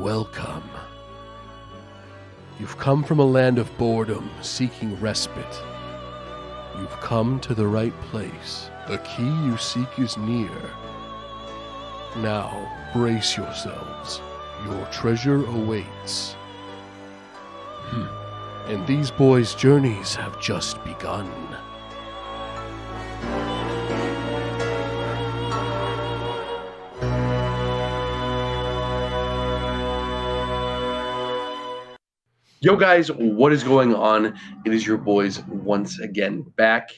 Welcome. You've come from a land of boredom, seeking respite. You've come to the right place. The key you seek is near. Now, brace yourselves. Your treasure awaits. And these boys' journeys have just begun. Yo guys, what is going on? It is your boys once again back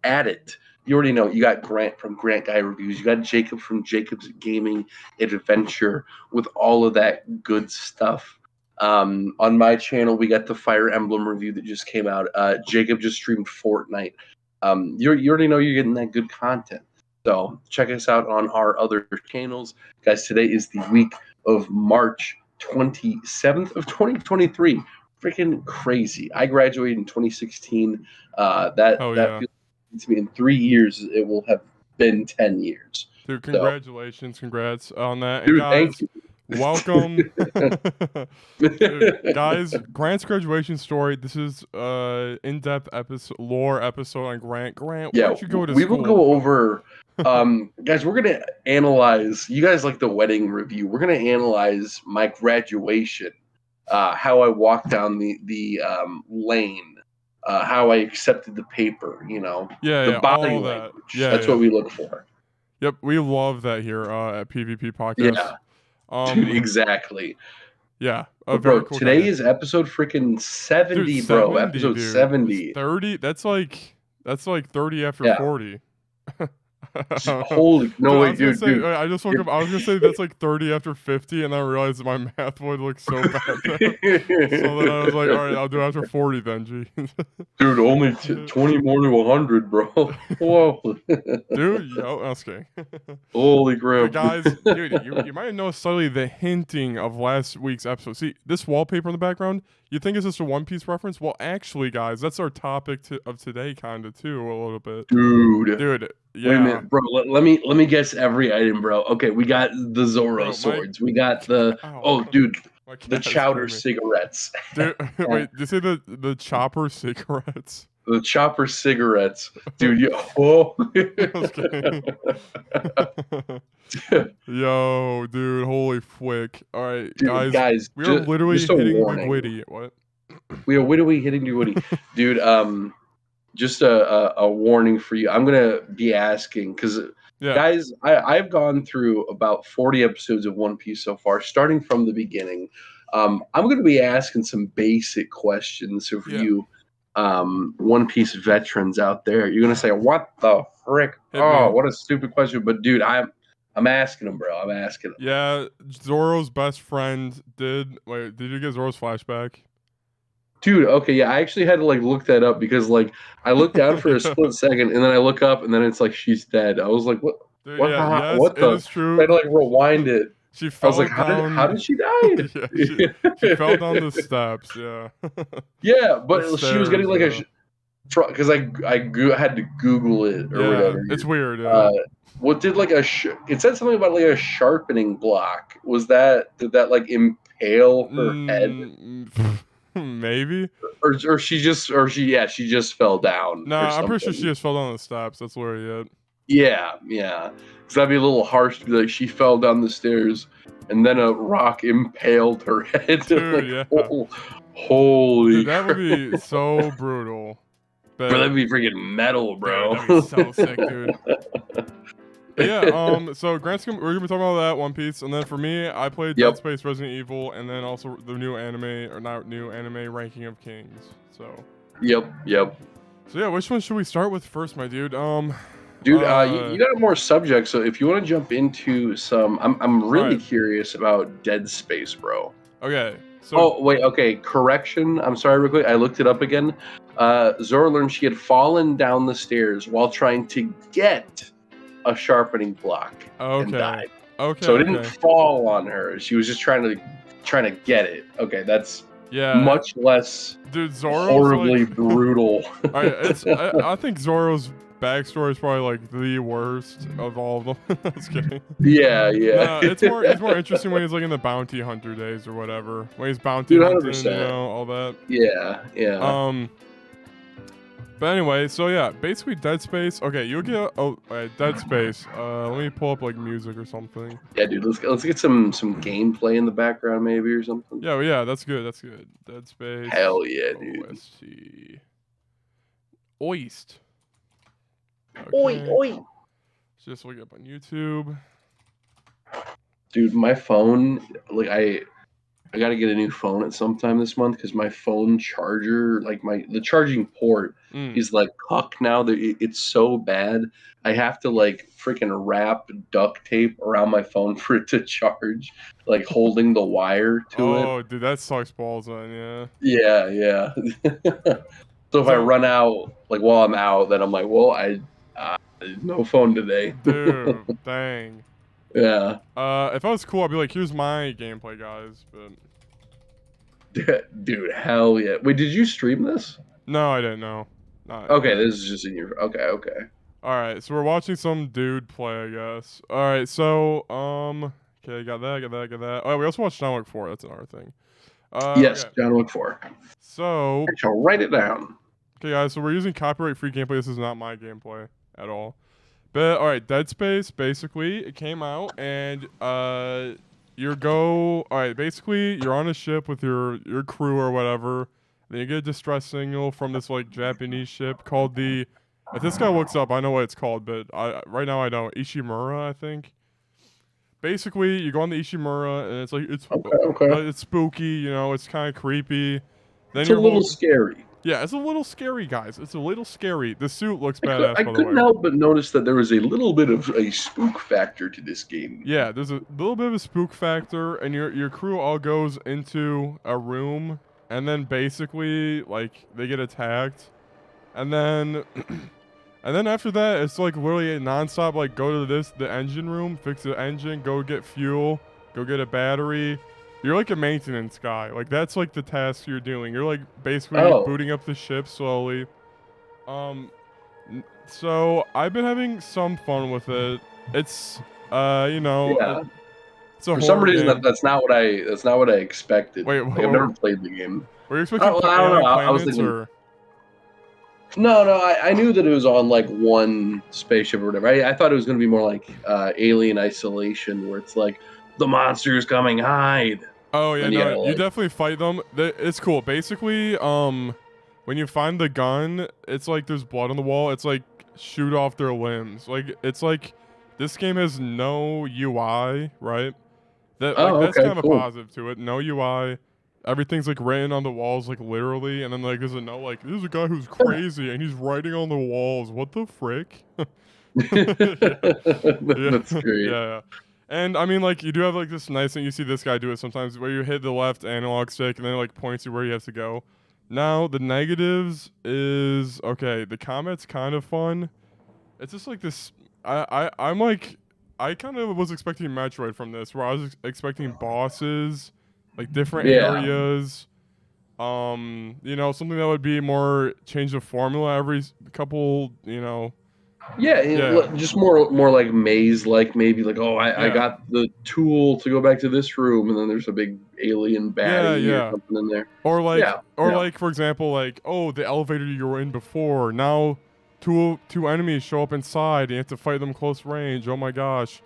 at it. You already know, you got Grant from Grant Guy Reviews, you got Jacob from Jacob's Gaming Adventure with all of that good stuff. On my channel, we got the Fire Emblem review that just came out. Jacob just streamed Fortnite. You already know you're getting that good content. So check us out on our other channels. Guys, today is the week of March 27th of 2023. Freaking crazy. I graduated in 2016. That feels to me in 3 years it will have been 10 years. Dude, congratulations. Congrats on that. Dude, and guys, thank you. Welcome. Dude, guys, Grant's graduation story. This is in-depth lore episode on Grant. Grant, Yeah, where'd you go to we school? will go over guys, we're gonna analyze, you guys like the wedding review, we're gonna analyze my graduation, how I walked down the lane, how I accepted the paper, the body all language. that. That's what we look for. Yep, we love that here at PvP Podcast. Yeah, dude, exactly. Yeah, bro, cool today guy. is episode freaking 70, dude, bro. Episode dude. 70. 30. That's like 30 after 40. Holy no way, dude. I just woke up. I was gonna say that's like 30 after 50, and then I realized my math would look so bad. So then I was like, all right, I'll do after 40 then. Geez. Dude, only 20 more to 100, bro. Whoa. Dude, yo, okay. Holy crap, guys. Dude, you might know subtly the hinting of last week's episode. See this wallpaper in the background. You think it's just a One Piece reference? Well, actually, guys, that's our topic of today, kind of too, a little bit. Dude, yeah. Wait a minute, bro. Let me guess every item, bro. Okay, we got the Zoro swords. We got the dude, the Chowder cigarettes. Dude, wait, did you say the Chopper cigarettes? The Chopper cigarettes, dude. Yo, yo, dude, holy flick! All right, dude, guys, we are literally hitting Big Witty. What? We are literally hitting Big Witty, dude. Just a warning for you. I'm gonna be asking because, guys, I've gone through about 40 episodes of One Piece so far, starting from the beginning. I'm gonna be asking some basic questions for you. One Piece veterans out there, you're gonna say, "What the frick?" What a stupid question! But dude, I'm asking them, bro. I'm asking them. Yeah, Zoro's best friend did you get Zoro's flashback? Dude, okay, yeah, I actually had to look that up because I looked down for a split second and then I look up and then it's like she's dead. I was like, what? Dude, what? Yes, what the? It is true. I had to rewind it. She fell I was like, down. how did she die? she fell down the steps. Yeah. Yeah, but she was getting because I had to Google it or whatever. It's weird. Yeah. What did it said something about a sharpening block? Did that impale her head? Maybe. Or she just fell down. No, I'm pretty sure she just fell down the steps. That's where he hit. Yeah. Because that'd be a little harsh to be like she fell down the stairs and then a rock impaled her head. Dude, holy dude, that would be so brutal. Bro, that'd be freaking metal, bro. Dude, that'd be so sick, dude. Yeah, so we're gonna be talking about that One Piece, and then for me, I played Dead Space, Resident Evil, and then also the new anime Ranking of Kings. So. Yep. So yeah, which one should we start with first, my dude? Dude, you got more subjects, so if you want to jump into some, I'm really curious about Dead Space, bro. Okay. So. Okay. Correction. I'm sorry, real quick. I looked it up again. Zoro learned she had fallen down the stairs while trying to get a sharpening block and died. Okay. So it didn't fall on her. She was just trying to get it. Okay, that's much less Zoro's horribly brutal. I think Zoro's backstory is probably like the worst of all of them. I was kidding. Yeah. No, it's more interesting when he's like in the bounty hunter days or whatever. When he's bounty Dude, hunting, 100%. all that. Yeah. But anyway, so yeah, basically Dead Space. Okay, you'll get Dead Space. Let me pull up like music or something. Yeah, dude. Let's get some gameplay in the background maybe or something. Yeah, that's good. That's good. Dead Space. Hell yeah, dude. OST. Oist. Oi. Let's just look up on YouTube. Dude, my phone, like I gotta get a new phone at some time this month because my phone charger, like the charging port is like cuck now. It's so bad. I have to like freaking wrap duct tape around my phone for it to charge, like holding the wire to it. Oh, dude, that sucks balls on, yeah. Yeah. So if I run out, like while I'm out, then I'm like, well, no phone today. Dude, dang. Yeah. If I was cool, I'd be like, here's my gameplay, guys. But dude, hell yeah. Wait, did you stream this? no, I didn't know. Okay, this is just in your. Okay. All right, so we're watching some dude play, I guess. All right, so okay, got that. Oh, we also watched John Wick 4. That's another thing. Yes, okay. John Wick 4. So I shall write it down. Okay, guys, so we're using copyright-free gameplay. This is not my gameplay at all. But all right, Dead Space. Basically, it came out, and all right, basically, you're on a ship with your crew or whatever. Then you get a distress signal from this like Japanese ship called the. If this guy looks up, I know what it's called, but right now I don't. Ishimura, I think. Basically, you go on the Ishimura, and it's like it's spooky. You know, it's kind of creepy. Then It's a little scary. Yeah, it's a little scary, guys. It's a little scary. The suit looks badass. I couldn't help but notice that there was a little bit of a spook factor to this game. Yeah, there's a little bit of a spook factor, and your crew all goes into a room, and then basically like they get attacked, and then and then after that it's like literally a nonstop like go to the engine room, fix the engine, go get fuel, go get a battery. You're like a maintenance guy. Like that's like the task you're doing. You're like basically booting up the ship slowly. So I've been having some fun with it. It's you know, it's a for some reason game. that's not what I expected. Wait, like, I've never played the game. Were you expecting? I don't know. I was thinking. Or? No, I knew that it was on like one spaceship or whatever. I thought it was going to be more like Alien Isolation, where it's like the monster's coming, hide. Oh yeah, and no, you definitely fight them. It's cool. Basically, when you find the gun, it's like there's blood on the wall. It's like shoot off their limbs. Like it's like this game has no UI, right? That's kind of a positive to it. No UI. Everything's like written on the walls, like literally, and then like there's a note like there's a guy who's crazy and he's writing on the walls. What the frick? That's great. Yeah. And I mean, like, you do have like this nice thing. You see this guy do it sometimes, where you hit the left analog stick and then it like points you where you have to go. Now the negatives is okay. The combat's kind of fun. It's just like this. I'm like, I kind of was expecting Metroid from this, where I was expecting bosses, like different areas. You know, something that would be more change of formula every couple, you know. Yeah, just more like maze, like maybe like I got the tool to go back to this room, and then there's a big alien baddie or something in there. Or like, like for example, like the elevator you were in before, now two enemies show up inside, and you have to fight them close range. Oh my gosh.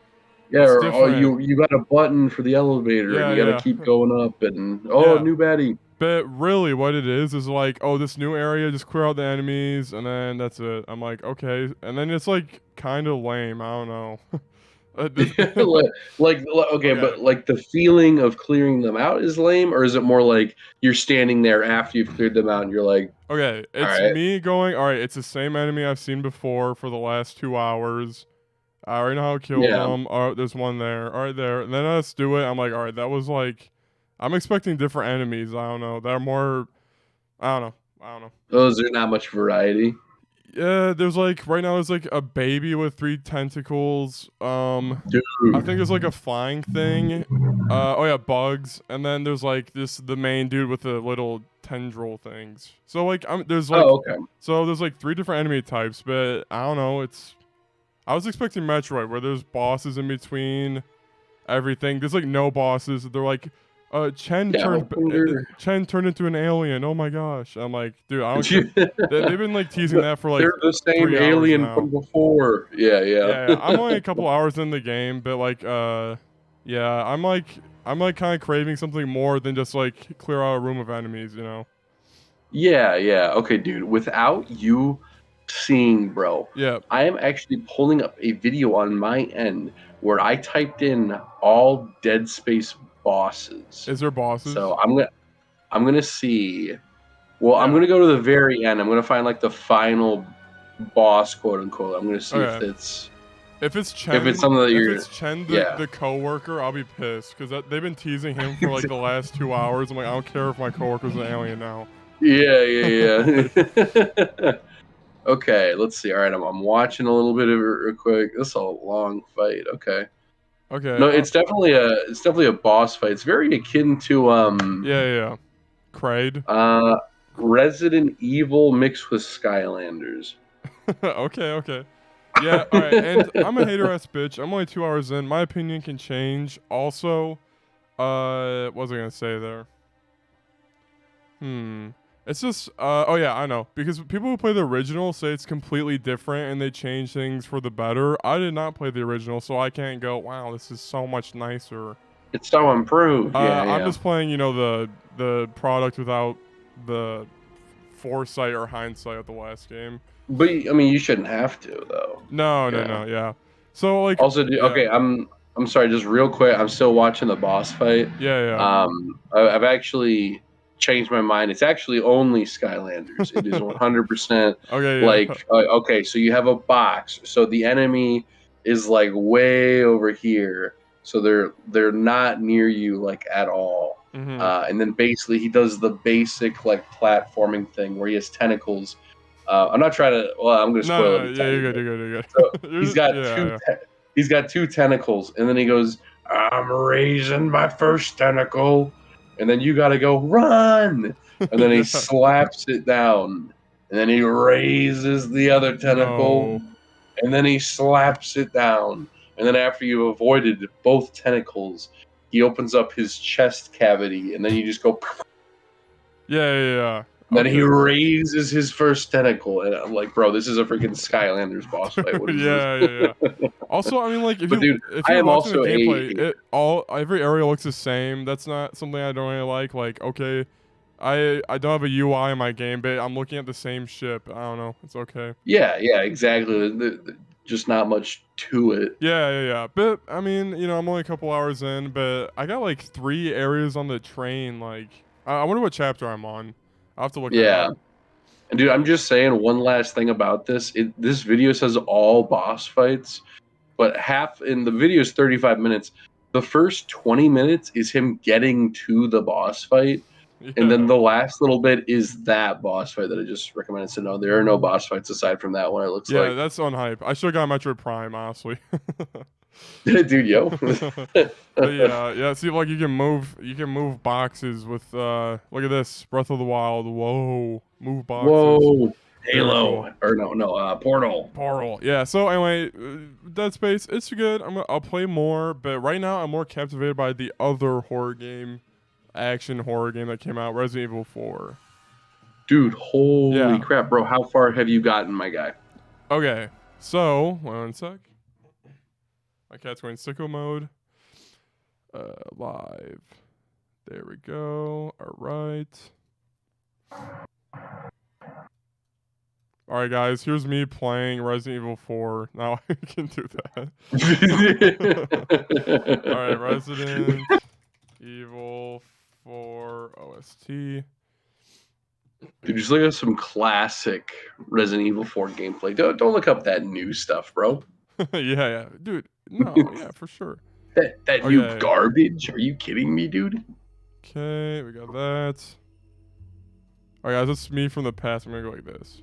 Yeah, or you got a button for the elevator, and you got to keep going up, and new baddie. But really, what it is like, this new area, just clear out the enemies, and then that's it. I'm like, okay, and then it's like kind of lame. I don't know. But like the feeling of clearing them out is lame, or is it more like you're standing there after you've cleared them out, and you're like, okay, it's me going, all right, it's the same enemy I've seen before for the last 2 hours. I already know how to kill them. There's one there. All right, there. And then let's do it. I'm like, all right, that was like. I'm expecting different enemies. I don't know. They're more. I don't know. Those are not much variety. there's like right now there's like a baby with 3 tentacles. Dude. I think there's like a flying thing. Oh yeah, bugs, and then there's like the main dude with the little tendril things. So like there's like Oh, okay. so there's like 3 different enemy types, but I don't know. I was expecting Metroid where there's bosses in between everything. There's like no bosses. They're like, Chen Yeah, Chen turned into an alien. Oh my gosh! I'm like, dude, I don't care. They've been like teasing that for like They're the same 3 hours alien now. from before. Yeah. Yeah, I'm only a couple hours in the game, but like, yeah, I'm like kind of craving something more than just like clear out a room of enemies, you know? Yeah. Okay, dude. Without you seeing, bro, Yeah. I am actually pulling up a video on my end where I typed in all Dead Space bosses. Is there bosses? So I'm gonna see. Well, I'm Yeah. gonna go to the very end. I'm gonna find like the final boss, quote unquote. I'm gonna see if Okay. it's If it's Chen, if it's something that you're. if it's Chen, yeah. the coworker, I'll be pissed because they've been teasing him for like the last 2 hours. I'm like, I don't care if my coworker's an alien now. Yeah. Okay, let's see. All right, I'm watching a little bit of it real quick. This is a long fight. Okay. Okay. No, it's definitely a boss fight. It's very akin to Yeah. Kraid. Resident Evil mixed with Skylanders. Okay. Yeah, all right. And I'm a hater ass bitch. I'm only 2 hours in. My opinion can change. Also, what was I gonna say there? It's just, oh yeah, I know. Because people who play the original say it's completely different and they change things for the better. I did not play the original, so I can't go, wow, this is so much nicer. It's so improved. I'm just playing, you know, the product without the foresight or hindsight of the last game. But I mean, you shouldn't have to though. No, yeah. So like, Also, yeah. okay, I'm sorry, just real quick. I'm still watching the boss fight. Yeah. I've actually changed my mind. It's actually only Skylanders. It is 100% Okay, yeah. like okay. So you have a box. So the enemy is like way over here. So they're not near you like at all. Mhm. And then basically he does the basic like platforming thing where he has tentacles. I'm not trying to. Well, I'm going to spoil it. Yeah, you're good. So he's got 2 tentacles, and then he goes, "I'm raising my first tentacle," and then you got to go run, and then he slaps it down, and then he raises the other tentacle, and then he slaps it down, and then after you've avoided both tentacles, he opens up his chest cavity, and then you just go. Yeah. Then he raises his first tentacle, and I'm like, bro, this is a freaking Skylanders boss fight. What is this? Yeah. Also, I mean, like, if But you dude, if I you're am watching also the gameplay, every area looks the same. That's not something I don't really like. Like, okay, I don't have a UI in my game, but I'm looking at the same ship. I don't know. It's okay. Yeah, exactly. Just not much to it. Yeah. But I mean, you know, I'm only a couple hours in, but I got like 3 areas on the train. Like, I wonder what chapter I'm on. I'll have to look. Yeah. And dude, I'm just saying one last thing about this. This video says all boss fights, but half in the video is 35 minutes. The first 20 minutes is him getting to the boss fight, and then the last little bit is that boss fight that I just recommended. So no, there are no boss fights aside from that one. It looks like. Yeah, that's on hype. I should have got Metroid Prime, honestly. Dude, yo. But yeah. See, like you can move boxes with. Look at this, Breath of the Wild. Whoa, move boxes. Whoa, Halo or no, Portal. Portal. Yeah. So anyway, Dead Space. It's good. I'll play more, but right now I'm more captivated by the other action horror game that came out, Resident Evil 4. Dude, holy crap, bro! How far have you gotten, my guy? Okay, so 1 sec. My cat's going sicko mode. Live. There we go. All right. All right, guys. Here's me playing Resident Evil 4. Now I can do that. All right, Resident Evil 4 OST. Dude, just look at some classic Resident Evil 4 gameplay. Don't look up that new stuff, bro. yeah, dude. No, yeah, for sure. That new garbage? Are you kidding me, dude? Okay, we got that. All right, guys, it's me from the past. I'm gonna go like this.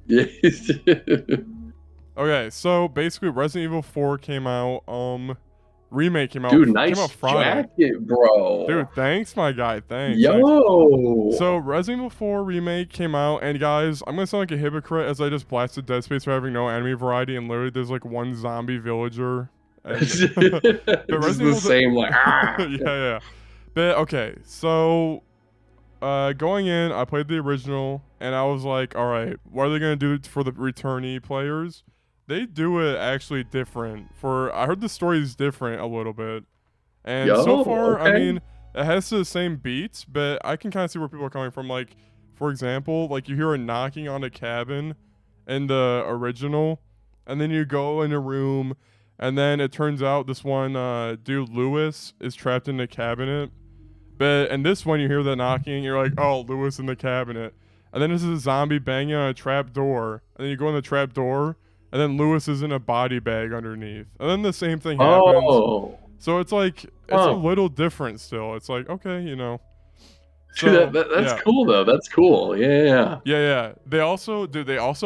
Yes. Okay, so basically Resident Evil 4 came out, remake came out. Dude, came nice out Friday. jacket, bro. Dude, thanks, my guy. Thanks. Yo. So Resident Evil 4 remake came out, and guys, I'm gonna sound like a hypocrite as I just blasted Dead Space for having no enemy variety, and literally there's like one zombie villager. And It's just the same, like, yeah. But okay, so going in, I played the original, and I was like, all right, what are they gonna do for the returnee players? They do it actually different. I heard the story is different a little bit, and so far, I okay. mean, it has the same beats, but I can kind of see where people are coming from. Like, for example, like you hear a knocking on a cabin in the original, and then you go in a room, and then it turns out this one dude Lewis is trapped in the cabinet. But in this one, you hear the knocking, you're like, oh, Lewis in the cabinet. And then there's a zombie banging on a trap door. And then you go in the trap door, and then Lewis is in a body bag underneath. And then the same thing happens. Oh. So it's like, it's a little different still. It's like, okay, you know. So, Dude, that's cool, though. That's cool. Yeah. Yeah. They also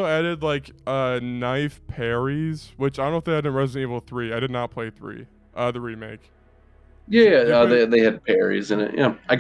added like knife parries, which I don't know if they had in Resident Evil 3. I did not play 3, the remake. Yeah, they had parries in it. Yeah, I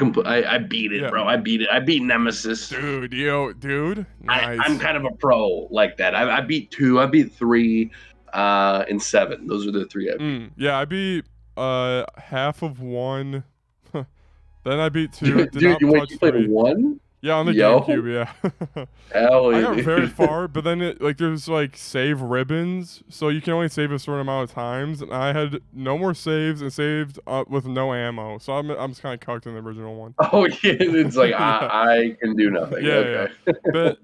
beat it, bro. I beat it. I beat Nemesis. Dude, nice. I'm kind of a pro like that. I beat 2. I beat 3, and 7. Those are the 3 I beat. Yeah, I beat half of 1. Then I beat 2. Dude, you played 1? Yeah, on the GameCube, yeah. Hell yeah. I got very far, but then there's like save ribbons, so you can only save a certain amount of times. And I had no more saves and saved with no ammo, so I'm just kind of cucked in the original one. Oh yeah, it's like I can do nothing. Yeah. But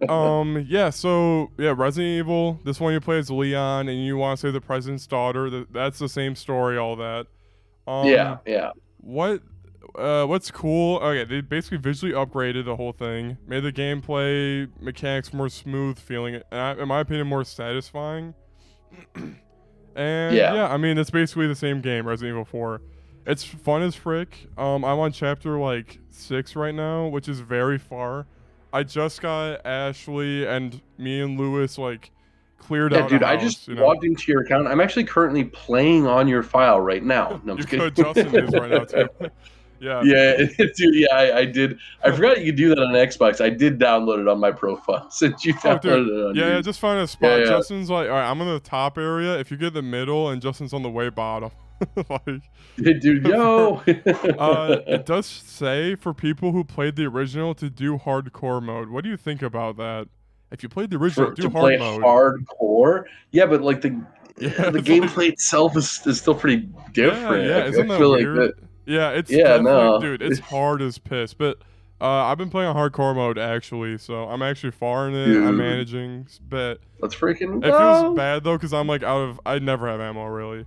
so Resident Evil. This one you play as Leon, and you want to save the president's daughter. That's the same story, all that. Yeah. What's cool? Okay, they basically visually upgraded the whole thing, made the gameplay mechanics more smooth feeling, and in my opinion, more satisfying. And I mean, it's basically the same game, Resident Evil 4. It's fun as frick. I'm on chapter like 6 right now, which is very far. I just got Ashley and me and Lewis like cleared out. Dude, a house, I just logged into your account. I'm actually currently playing on your file right now. No, I'm just kidding. Justin is right now too. Yeah, dude. Yeah, I did. I forgot you could do that on Xbox. I did download it on my profile since you downloaded it on yours. Just find a spot. Justin's like, all right, I'm in the top area. If you get the middle, and Justin's on the way bottom. Like, dude, yo. It does say for people who played the original to do hardcore mode. What do you think about that? If you played the original, do hard mode. Hardcore? Yeah, but like the gameplay itself is still pretty different. Yeah, isn't that weird? Yeah, it's dude, it's hard as piss. But I've been playing on hardcore mode actually, so I'm actually far in it. Dude. I'm managing, but let's freaking. It feels bad though, because I'm like I never have ammo really.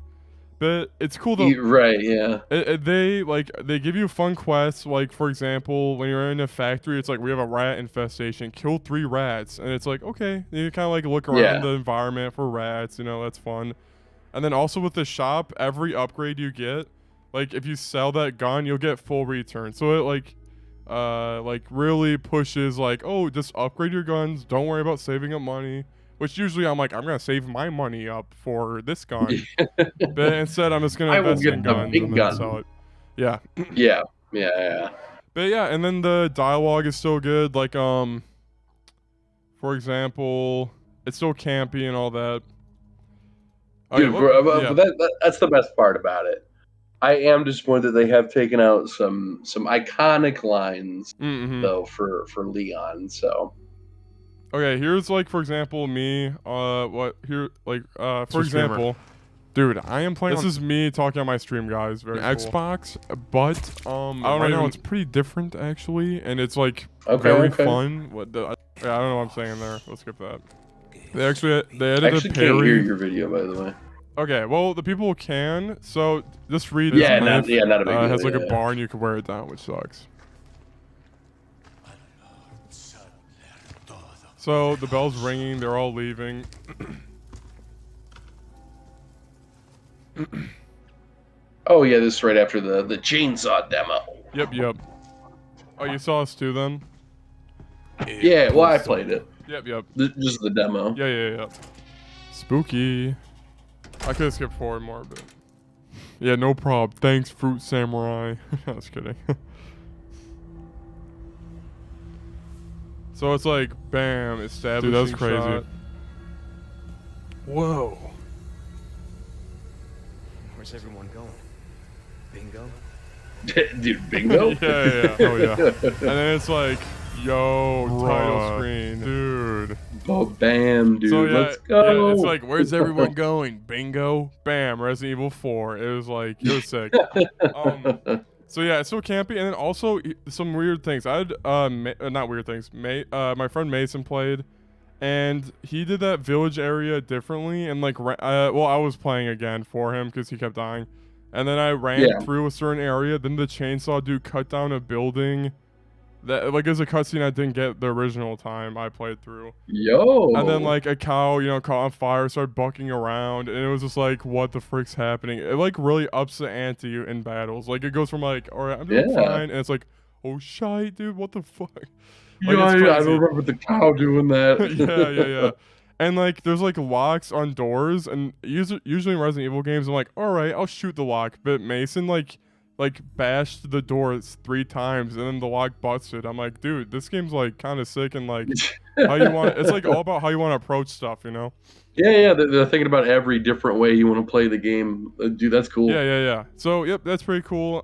But it's cool though. Right, yeah. They give you fun quests. Like for example, when you're in a factory, it's like we have a rat infestation. Kill 3 rats, and it's like okay, you kind of like look around the environment for rats. You know, that's fun. And then also with the shop, every upgrade you get. Like if you sell that gun, you'll get full return. So it like really pushes like, oh, just upgrade your guns. Don't worry about saving up money. Which usually I'm like, I'm gonna save my money up for this gun. But instead I'm just gonna invest in guns and then sell it. Yeah. Yeah. But yeah, and then the dialogue is still good. Like for example, it's still campy and all that. Dude, but that's the best part about it. I am disappointed that they have taken out some iconic lines though for Leon. So okay, here's like for example me. For example, dude, I am playing. This is me talking on my stream, guys. Very cool. Xbox, but I don't know. It's pretty different actually, and it's like very fun. I don't know what I'm saying there. Let's skip that. They added a parry. Can't hear your video, by the way. Okay, well, the people can, so just read this. Not a big deal. It has like a bar and you can wear it down, which sucks. So the bell's ringing, they're all leaving. Oh yeah, this is right after the chainsaw demo. Yep. Oh, you saw us too then? Yeah, well, I played it. Yep. Just the demo. Yeah. Spooky. I could have skipped forward more, but yeah, no problem. Thanks, Fruit Samurai. I was kidding. So it's like, bam, establishing. Dude, that was crazy. Shot. Whoa. Where's everyone going? Bingo? Dude, bingo? yeah. Oh, yeah. And then it's like, yo, title screen. Dude. Oh, bam, dude. So, yeah, let's go. Yeah, it's like, where's everyone going? Bingo? Bam, Resident Evil 4. It was like, it was sick. So yeah, it's so campy, and then also some weird things. I had not weird things. My friend Mason played, and he did that village area differently. And like, I was playing again for him because he kept dying, and then I ran through a certain area. Then the chainsaw dude cut down a building. That like is a cutscene I didn't get the original time I played through. Yo. And then like a cow, caught on fire, started bucking around, and it was just like, what the frick's happening? It like really ups the ante in battles. Like it goes from like, all right, I'm doing fine, and it's like, oh shite, dude, what the fuck? Like, I remember the cow doing that. yeah. And like there's like locks on doors, and usually in Resident Evil games, I'm like, all right, I'll shoot the lock, but Mason like bashed the doors 3 times and then the lock busted. I'm like, dude, this game's like kind of sick, and like how you want it's like all about how you want to approach stuff, Yeah, they're thinking about every different way you want to play the game. Dude, that's cool. Yeah. So yep, that's pretty cool.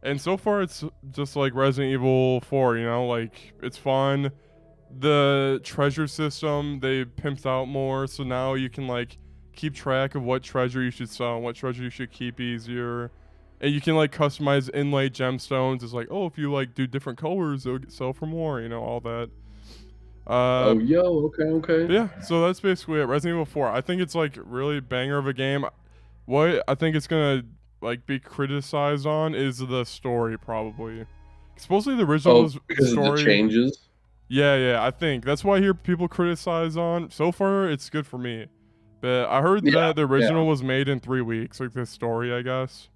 And so far it's just like Resident Evil 4, like it's fun. The treasure system they pimped out more, so now you can like keep track of what treasure you should sell and what treasure you should keep easier. And you can like customize inlay gemstones. It's like, oh, if you like do different colors, it'll sell for more, all that. Okay. Yeah, so that's basically it. Resident Evil 4. I think it's like really banger of a game. What I think it's gonna like be criticized on is the story, probably. Supposedly the original because story of the changes. Yeah. I think that's why I hear people criticize on. So far, it's good for me. But I heard that the original was made in 3 weeks, like the story, I guess.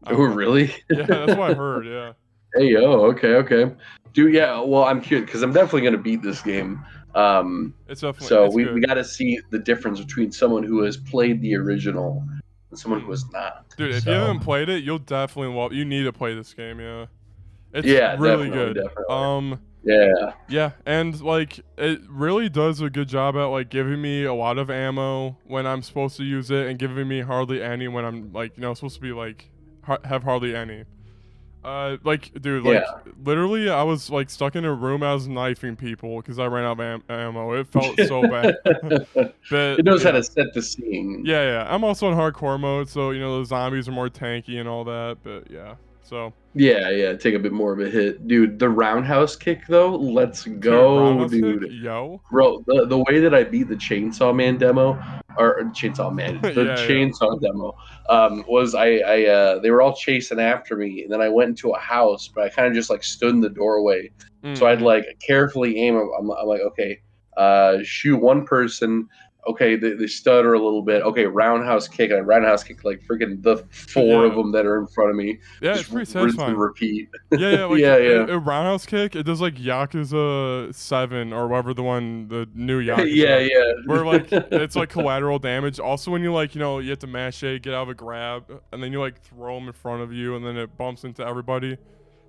Oh, really? Yeah, that's what I heard, yeah. Hey, yo, okay. Dude, yeah, well, I'm curious, because I'm definitely going to beat this game. It's definitely So we got to see the difference between someone who has played the original and someone who has not. Dude, if you haven't played it, you'll definitely love. You need to play this game, yeah. It's really good. Definitely. Yeah, and like it really does a good job at like giving me a lot of ammo when I'm supposed to use it, and giving me hardly any when I'm like supposed to be like have hardly any. Literally, I was like stuck in a room. I was knifing people because I ran out of ammo. It felt so bad. But it knows how to set the scene. Yeah. I'm also in hardcore mode, so the zombies are more tanky and all that. But yeah, so. Yeah, take a bit more of a hit. Dude, the roundhouse kick, though, let's go, dude. Kick? Yo. Bro, the way that I beat the Chainsaw Man demo, or Chainsaw Man, Chainsaw demo, was they were all chasing after me, and then I went into a house, but I kind of just, like, stood in the doorway. So I'd, like, carefully aim. I'm like, okay, shoot one person. Okay, they stutter a little bit. Okay, roundhouse kick. I roundhouse kick like freaking the 4 of them that are in front of me. Yeah, it's pretty satisfying. And repeat. Yeah. A roundhouse kick. It does like Yakuza 7 or whatever the new Yakuza. Yeah. Where like it's like collateral damage. Also, when you like you have to mash A, get out of a grab, and then you like throw them in front of you, and then it bumps into everybody.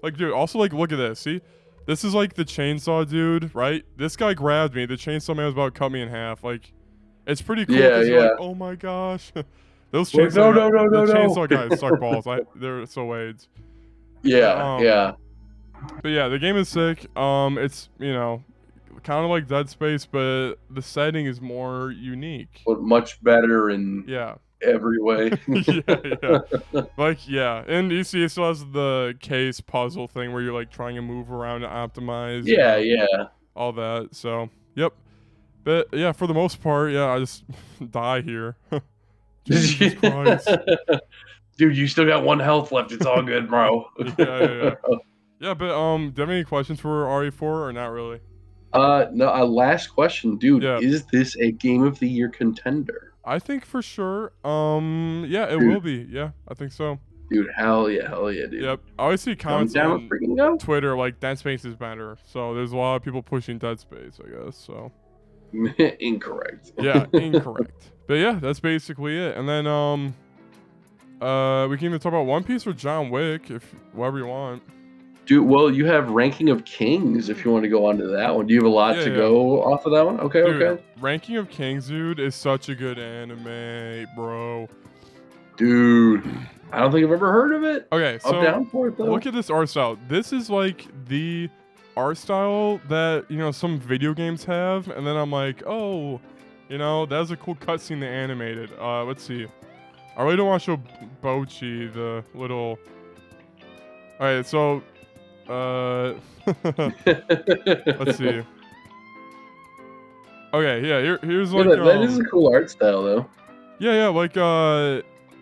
Like, dude. Also, like, look at this. See. This is like the chainsaw dude, right? This guy grabbed me. The chainsaw man was about to cut me in half. Like. It's pretty cool. Yeah. Like, oh my gosh, those chainsaw, chainsaw guys suck balls. They're so AIDS. Yeah. But yeah, the game is sick. It's kind of like Dead Space, but the setting is more unique. But much better in every way. yeah. And you see, it still has the case puzzle thing where you're like trying to move around and optimize. Yeah. All that. So, yep. But yeah, for the most part, I just die here. Jesus Christ. Dude, you still got 1 health left. It's all good, bro. Yeah. Yeah, but do you have any questions for RE4 or not really? No, last question, dude. Yeah. Is this a Game of the Year contender? I think for sure. Yeah, it will be. Yeah, I think so. Dude, hell yeah, dude. Yep. I always see I'm comments down on with freaking go. Twitter like Dead Space is better. So there's a lot of people pushing Dead Space, I guess. So Incorrect. yeah, incorrect. But yeah, that's basically it. And then we can even talk about One Piece or John Wick if whatever you want. Dude, well, you have Ranking of Kings if you want to go on to that one. Do you have a lot Yeah, to yeah. go off of that one? Okay, Dude, okay. Ranking of Kings, dude, is such a good anime, bro. Dude, I don't think I've ever heard of it. Okay, so I'm down for it though. look at this art style. This is like the art style that, you know, some video games have. And then I'm like, oh, you know, that was a cool cutscene they animated. Let's see. I really don't want to show Bochi, the little... Alright, so... let's see. Okay, yeah, here's Yeah, like... that is a cool art style though. Yeah, like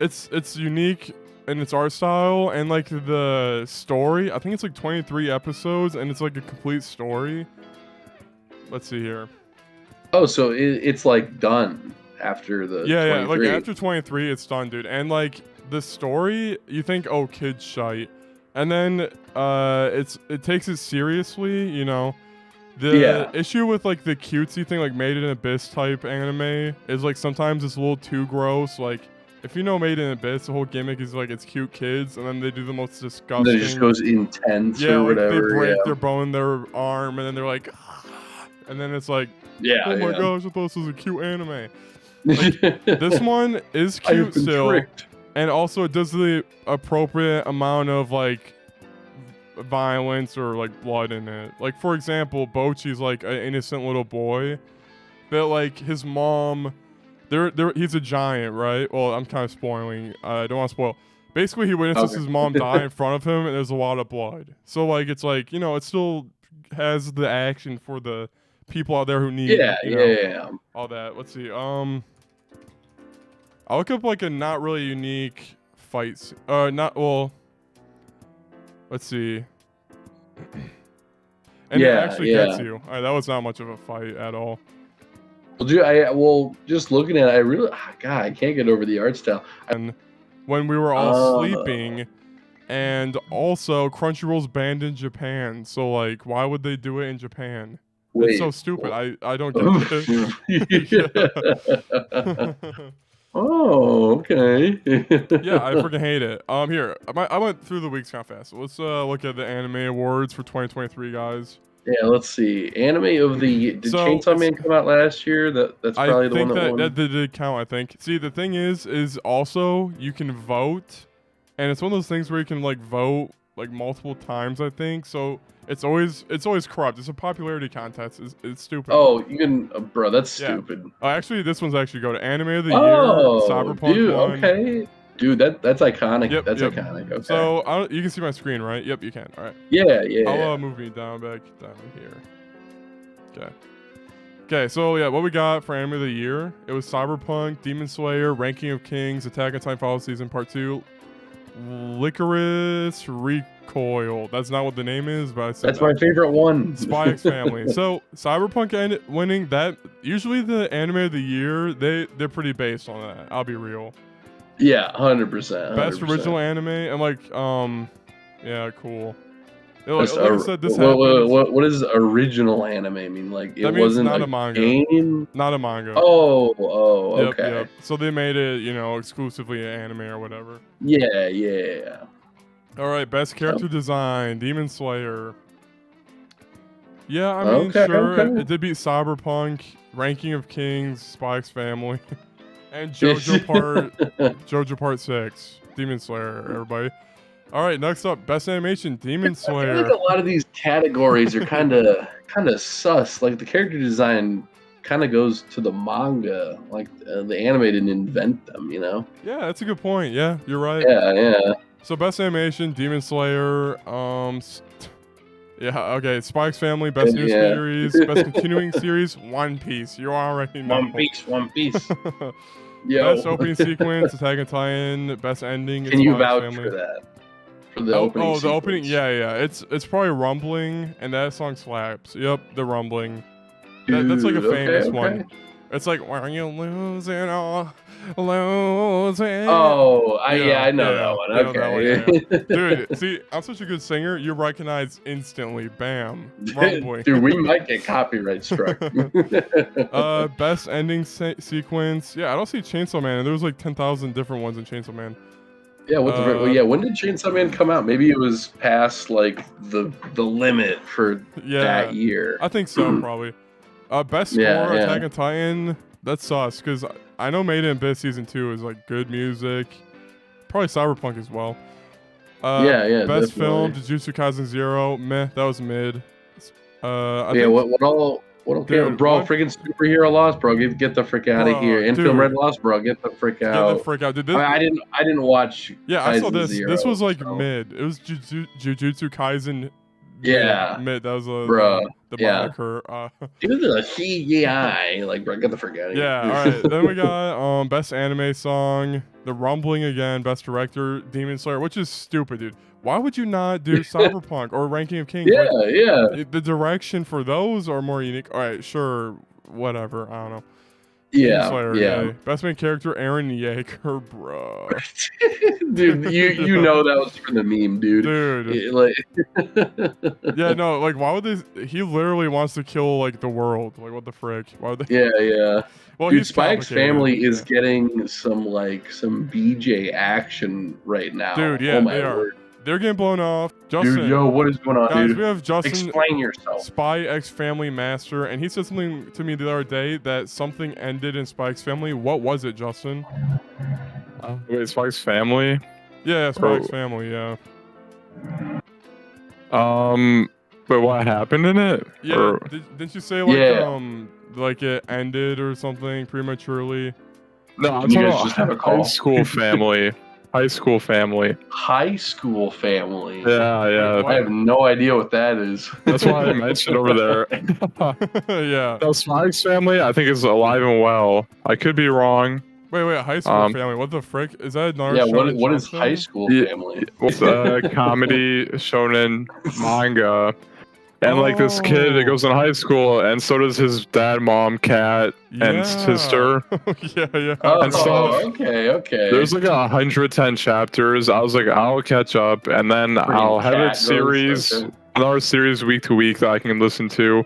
it's unique in its art style and like the story. I think it's like 23 episodes and it's like a complete story. Let's see here. Oh, so it's like done after the Yeah, 23. like after 23 it's done, dude. And like the story, you think, oh, kids shite. And then it takes it seriously, you know. The issue with like the cutesy thing, like Made in Abyss type anime, is like sometimes it's a little too gross. Like if you know Made in Abyss, the whole gimmick is like it's cute kids, and then they do the most disgusting. Then it just goes intense yeah, or like whatever. they break their bone in their arm, and then they're like, and then it's like, oh my gosh, I thought this was a cute anime. Like, this one is I have cute been still, tricked. and also it does the appropriate amount of like violence or like blood in it. Like for example, Bochi's like an innocent little boy, but like his mom, he's a giant, right? Well, I'm kind of spoiling. I don't want to spoil. Basically, he witnesses his mom die in front of him, and there's a lot of blood. So like it's like, you know, it still has the action for the people out there who need all that. Let's see. I'll look up like a not really unique fights. Let's see. And it actually gets you. All right, that was not much of a fight at all. Well, dude, just looking at it, I can't get over the art style. And when we were all sleeping, and also Crunchyroll's banned in Japan, so like, why would they do it in Japan? It's so stupid. I don't get it. Oh, okay. Yeah, I freaking hate it. Here, I went through the weeks kind of fast. So let's look at the anime awards for 2023, guys. Yeah, let's see. Anime of the year. Did Chainsaw Man come out last year? That's probably the one that won. That did count, I think. See, the thing is also you can vote, and it's one of those things where you can like vote like multiple times, I think. So it's always corrupt. It's a popularity contest. It's stupid. Oh, you can, bro. That's stupid. Actually, this one's actually go to Anime of the Year. Cyberpunk dude, won. Okay. Dude, that's iconic. Yep, that's yep. iconic. Okay. So you can see my screen, right? Yep, you can. All right. Yeah. I'll move me back down here. Okay, so yeah, what we got for Anime of the Year? It was Cyberpunk, Demon Slayer, Ranking of Kings, Attack on Titan Fall Season Part 2, Licorice Recoil. That's not what the name is, but I said that's my favorite one. Spy X Family. So Cyberpunk winning that. Usually the Anime of the Year, they're pretty based on that. I'll be real. Yeah, 100%. Best original anime and like yeah, cool. Like I said, this what does original anime mean? Like it wasn't not a manga. Game? Not a manga. Oh, okay. Yep. So they made it, you know, exclusively an anime or whatever. Yeah. All right, best character design, Demon Slayer. Yeah, I mean, Okay. It did beat Cyberpunk, Ranking of Kings, Spy X Family, and JoJo Part 6, Demon Slayer. Everybody. All right, next up, best animation, Demon Slayer. I feel like a lot of these categories are kind of sus. Like the character design kind of goes to the manga. Like the anime didn't invent them, you know? Yeah, that's a good point. Yeah, you're right. Yeah. So best animation, Demon Slayer. Yeah, okay. Spy X Family, best new series, best continuing series, One Piece. You already know. One Piece. Yo. Best opening sequence, Attack on Titan. Best ending. Can you vouch for that? For the opening the sequence. opening. Yeah. It's probably Rumbling, and that song slaps. Yep, the Rumbling. That's like a famous one. It's like, why are you losing all, losing? Oh, I know that one. you know that Okay. Dude, see, I'm such a good singer. You recognize instantly. Bam. Rumbling. Dude, we might get copyright struck. Best ending sequence. Yeah, I don't see Chainsaw Man. And there was like 10,000 different ones in Chainsaw Man. Yeah, when did Chainsaw Man come out? Maybe it was past like the limit for that year. I think so, probably. Best score, Attack on Titan. That sucks because I know Made in Abyss season 2 is like good music. Probably Cyberpunk as well. Best film, Jujutsu Kaisen 0. Meh, that was mid. What bro? Freaking superhero lost, bro. Get the frick out of here. Infilm Red lost, bro. Get the frick out. Get the frick out. Dude, I didn't watch. Yeah, I saw this. Zero, this was like mid. It was Jujutsu Kaisen. Mid. That was the moniker. Dude, the CGI. Like, bro, get the frick out of here. Yeah. All right. Then we got best anime song, The Rumbling again. Best director, Demon Slayer, which is stupid, dude. Why would you not do Cyberpunk or Ranking of Kings? Yeah. The direction for those are more unique. All right, sure, whatever. I don't know. Yeah, Slayer, yeah. Best main character, Aaron Yeager, bro. Dude, you know that was for the meme, dude. Yeah, no, like why would they? He literally wants to kill like the world. Like what the frick? Why would they? Yeah. Well, dude, Spy X Family is getting some BJ action right now. Dude, yeah, oh my they are. word. They're getting blown off. Justin, dude, yo, what is going on, guys, dude? We have Justin. Explain yourself. Spy X Family Master, and he said something to me the other day that something ended in Spy X Family. What was it, Justin? Wait, Spy X Family? Yeah, Spy X Family. Yeah. But what happened in it? Yeah. Or... Didn't you say like it ended or something prematurely? No, I'm talking about High School Family. High School Family. High School Family. Yeah. I have no idea what that is. That's why I mentioned over there. Yeah. No, Spy X Family, I think is alive and well. I could be wrong. Wait, High School Family. What the frick? Is that another what is High School Family? It's a comedy shonen manga. And like this kid that goes in high school, and so does his dad, mom, cat, and sister. Yeah. And stuff. Okay. There's like 110 chapters. I was like, I'll catch up, and then I'll have another series week to week that I can listen to.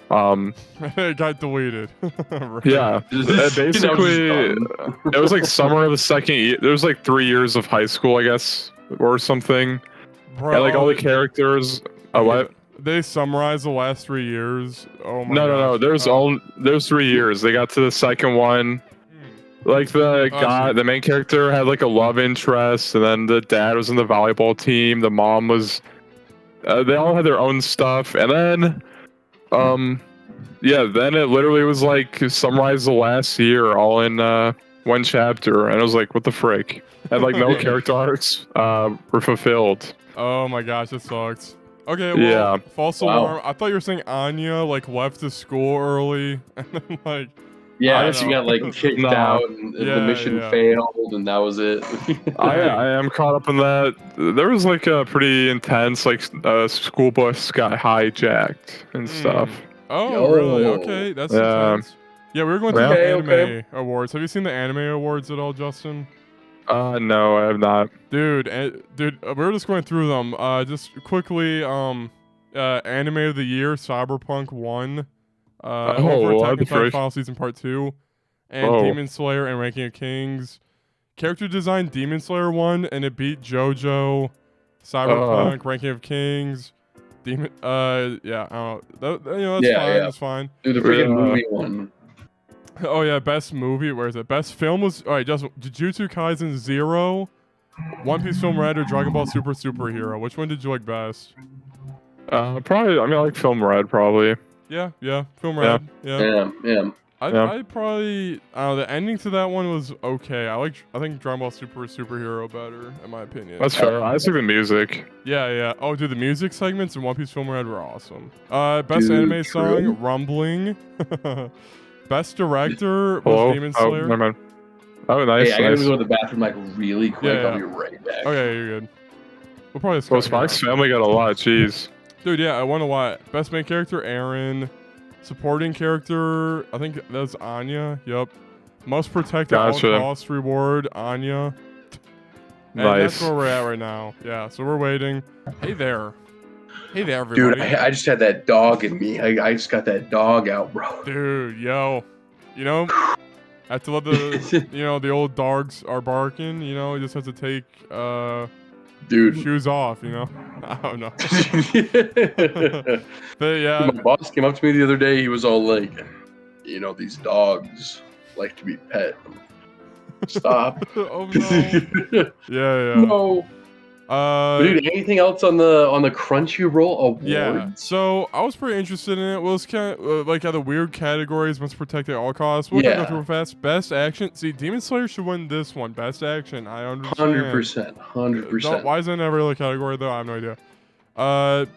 It got deleted. Right. Yeah, basically, it was like summer of the second year. There was like 3 years of high school, I guess, or something. Bro, and like all the characters. What? They summarize the last 3 years. Oh my god. No. There's 3 years. They got to the second one. Like the main character had like a love interest, and then the dad was in the volleyball team. The mom was. They all had their own stuff, and then, then it literally was like summarize the last year all in one chapter, and I was like, what the frick? And like no character arcs were fulfilled. Oh my gosh, it sucks. Okay, well, false alarm. I thought you were saying Anya like left the school early, and then like. Yeah, she got like kicked out, and the mission failed, and that was it. I am caught up in that. There was like a pretty intense like school bus got hijacked and stuff. Oh, really? Okay, that's intense. Yeah, we were going through the anime awards. Have you seen the anime awards at all, Justin? No, I have not. Dude, we're just going through them. Just quickly, anime of the year, Cyberpunk won. Over Attack on Titan Final Season Part 2, and Demon Slayer and Ranking of Kings. Character design, Demon Slayer won, and it beat JoJo, Cyberpunk, Ranking of Kings. Demon, I don't know. That's fine. That's fine. Dude, the freaking movie one. Oh yeah, best movie. Where is it? Best film was just Jujutsu Kaisen 0, One Piece Film Red, or Dragon Ball Super Superhero. Which one did you like best? Probably. I like Film Red, probably. Yeah, Film Red. Yeah. I probably the ending to that one was okay. I think Dragon Ball Super Superhero better, in my opinion. That's fair. I just like the music. Yeah. Oh, dude, the music segments in One Piece Film Red were awesome. Best anime song, Rumbling. Best director was Demon Slayer. Never mind. Oh, nice. Hey, I gotta go to the bathroom like really quick. I'll be right back. Okay, you're good. We'll probably. Spy X Family got a lot. Jeez. Dude, yeah, I won a lot. Best main character, Aaron. Supporting character, I think that's Anya. Yep. Must protect at Gotcha. all costs reward, Anya. And Nice. that's where we're at right now. Yeah, so we're waiting. Hey there. Hey there, Dude, everybody. I just had that dog in me. I just got that dog out, bro. Dude, yo. You know, after let the the old dogs are barking, you just have to take Dude. shoes off, I don't know. But yeah. My boss came up to me the other day. He was all like, these dogs like to be pet. Stop. Oh no. Yeah. No. Dude, anything else on the Crunchyroll awards? Yeah, so I was pretty interested in it. Well, it's kind of like how the weird categories must protect at all costs. We'll go through it fast. Best action. See, Demon Slayer should win this one. Best action. I understand. 100%. Why is that never really a category though? I have no idea.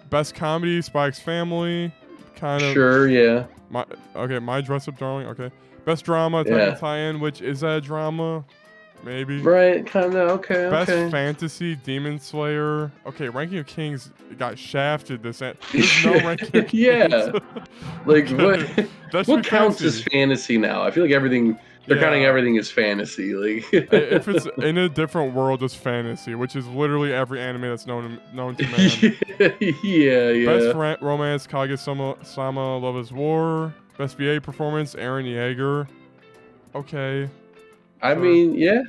Best comedy. Spike's Family. Kind of. Sure. Yeah. My Dress Up Darling. Okay. Best drama. Attack on Titan. Which is that a drama? Maybe. Right, kind of. Okay. Best fantasy, Demon Slayer. Okay, Ranking of Kings got shafted this. There's no Ranking of Kings. Yeah. Like, That what counts as fantasy now? I feel like everything, they're counting everything as fantasy. Like, if it's in a different world, it's fantasy, which is literally every anime that's known to man. yeah. Best romance, Kaguya-sama Love is War. Best VA performance, Eren Yeager. Okay. I mean, yeah.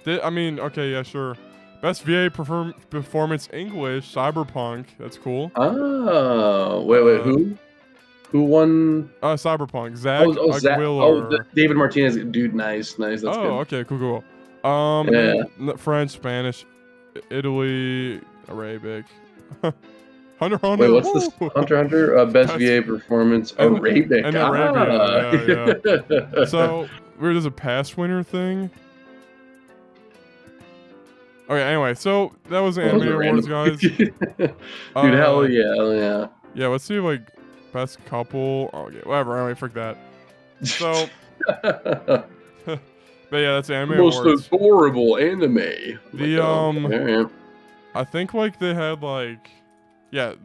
Okay, yeah, sure. Best VA performance English, Cyberpunk. That's cool. Oh, wait, who? Who won? Cyberpunk. Zach Aguilar. David Martinez. Dude, nice. That's good. Okay, cool. French, Spanish, Italy, Arabic. Hunter. Wait, what's this? Hunter. Best VA performance, Arabic. And Arabia. Yeah. So. There's a past winner thing. Okay, anyway, so that was the anime awards, guys. Dude, hell yeah. Yeah, let's see, like, best couple. Okay, whatever, anyway, frick that. So, but yeah, that's the anime most awards. adorable anime. I think, like, they had, like, a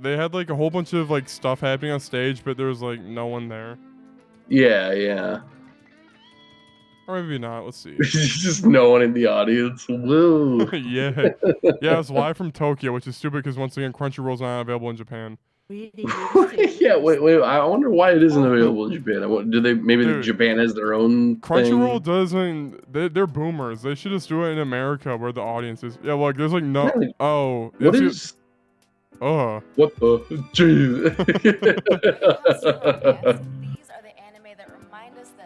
whole bunch of, like, stuff happening on stage, but there was, like, no one there. Yeah. Or maybe not. Let's see. Just no one in the audience. Woo. Yeah, it's live from Tokyo, which is stupid because once again, Crunchyroll's not available in Japan. Yeah, wait. I wonder why it isn't available in Japan. Do they? Maybe Japan has their own. Crunchyroll doesn't. They're boomers. They should just do it in America where the audience is. Yeah, like there's like no. Really? Oh. What is? What the? Jeez.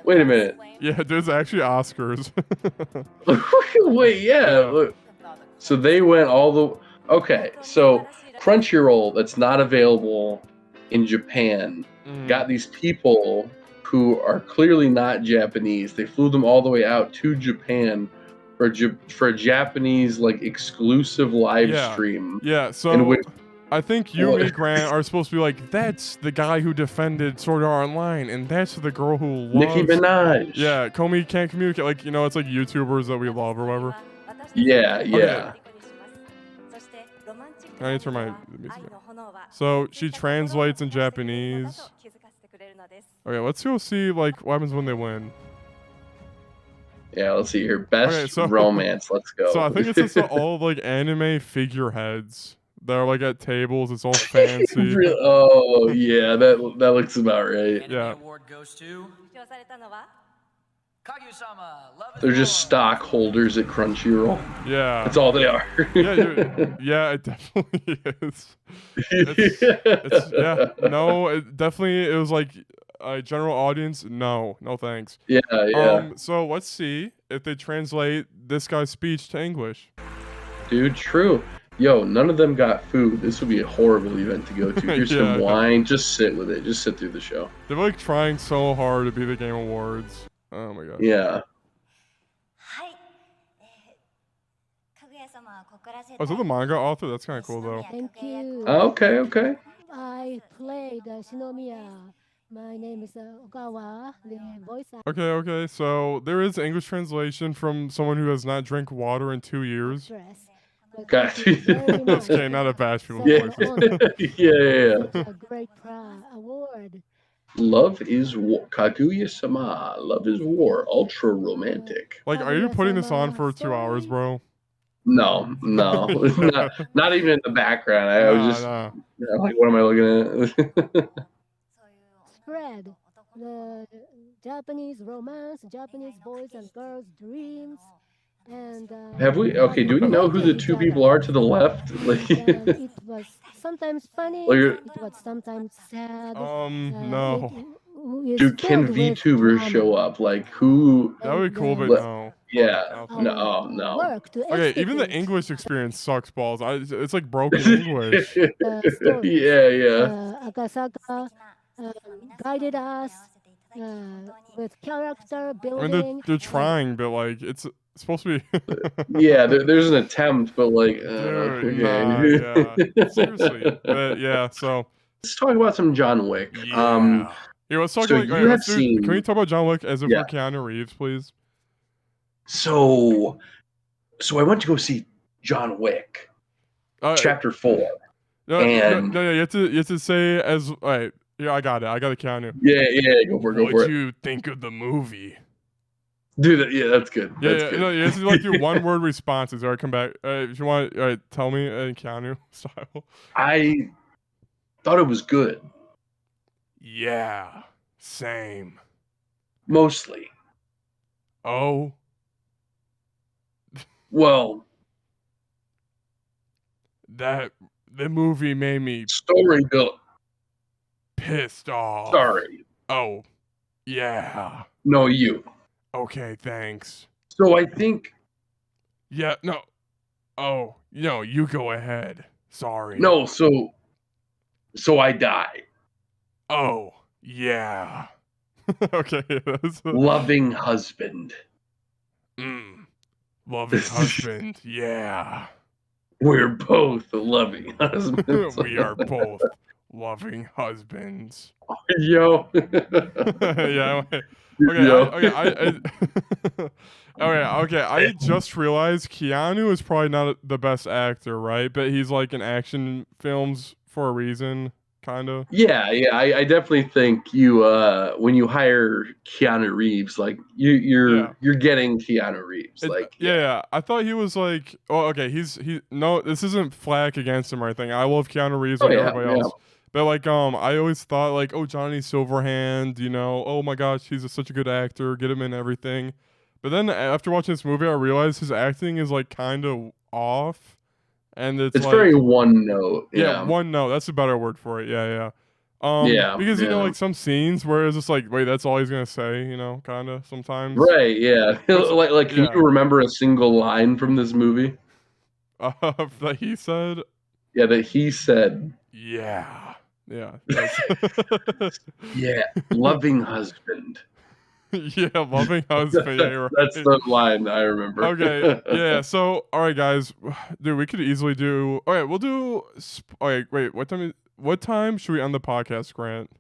Wait a minute. Yeah, there's actually Oscars. Wait, yeah. So they went all the. Okay, so Crunchyroll, that's not available in Japan, got these people who are clearly not Japanese. They flew them all the way out to Japan for a Japanese like exclusive live stream. Yeah, so I think you and Grant are supposed to be like, that's the guy who defended Sword Art Online, and that's the girl who loves Nicki Minaj. Yeah, Komi can't communicate. Like, it's like YouTubers that we love or whatever. Yeah. Okay. I need to turn my music down. So she translates in Japanese. Okay, let's go see like what happens when they win. Yeah, let's see here. Best romance. Let's go. So I think it's just all like anime figureheads. They're like at tables. It's all fancy. Oh yeah, that looks about right. Yeah. Award goes to Kaguya-sama. They're just stockholders at Crunchyroll. Yeah. That's all they are. Yeah, it definitely is. It was like a general audience. No thanks. Yeah. So let's see if they translate this guy's speech to English. Dude, true. Yo, none of them got food. This would be a horrible event to go to. Here's some wine. Just sit with it. Just sit through the show. They're like trying so hard to be the Game Awards. Oh my god. Yeah. Oh, is that the manga author? That's kind of cool though. Thank you. Okay. I played Shinomiya. My name is Ogawa, the voice actor. Okay. So there is English translation from someone who has not drank water in 2 years. Gotcha. Okay, not a bash people. Yeah. A great award. Love is war. Kaguya-sama. Love is war. Ultra romantic. Like, are you putting this on for 2 hours, Story. bro? No, not even in the background. I was just Nah. like, what am I looking at? Spread. The Japanese romance, Japanese boys and girls' dreams, and Have we? Okay, do we know who the two people are to the left? Like, and it was sometimes funny, Well, it was sometimes sad. No. Is do can filled with VTubers drama. show up? Like, who? That would be cool, but Let- no. Yeah, Okay. no, Our no. Work to Okay, even the execute English experience sucks balls. It's like broken English. story. yeah. Akasaka guided us with character I building. mean, they're trying, but like it's supposed to be. Yeah, there's an attempt, but like, Dude, okay. yeah. Seriously, but yeah. So Let's talk about some John Wick. yeah. Here, let's talk. so Like, you alright, have let's do. seen- Can we talk about John Wick as if Yeah. we're Keanu Reeves, please? So I went to go see John Wick, Chapter 4. No, and- no, you have to say as. All right, yeah, I got it. I got a Keanu. Yeah, go for it. What'd you think of the movie? Dude, yeah, that's good. Yeah, That's yeah, good. no, you have to like do one word responses. All right, come back. If you want, all right, tell me Keanu style. I thought it was good, Yeah, same. mostly. Oh, Well, the movie made me story built. pissed off. Sorry, Oh, yeah. no, you. Okay, thanks. So I think Yeah, no. Oh, no, you go ahead. Sorry. no. So I die. Oh, yeah. Okay, that's Loving husband. loving husband. Yeah. We're both loving husbands. We are both loving husbands. Yo. Yeah. Okay. Yo. Okay. I just realized Keanu is probably not the best actor, right? But he's like in action films for a reason, kind of. Yeah. I definitely think you when you hire Keanu Reeves, like you're getting Keanu Reeves. Like Yeah. I thought he was like, oh, okay. No, this isn't flack against him or anything. I love Keanu Reeves like everybody else. But like, I always thought like, oh, Johnny Silverhand, oh my gosh, he's such a good actor. Get him in everything. But then after watching this movie, I realized his acting is like kind of off, and it's like, very one note. Yeah, one note. That's a better word for it. Yeah. Because like some scenes where it's just like, wait, that's all he's gonna say, kind of sometimes. Right. Yeah. like, can you remember a single line from this movie? That he said. Yeah, that he said. Yeah. Yeah, loving husband. Yeah, loving husband. Yeah, right. That's the line I remember. Okay, yeah. So, all right, guys, dude, we could easily do. All right, we'll do. All right, wait. What time should we end the podcast, Grant?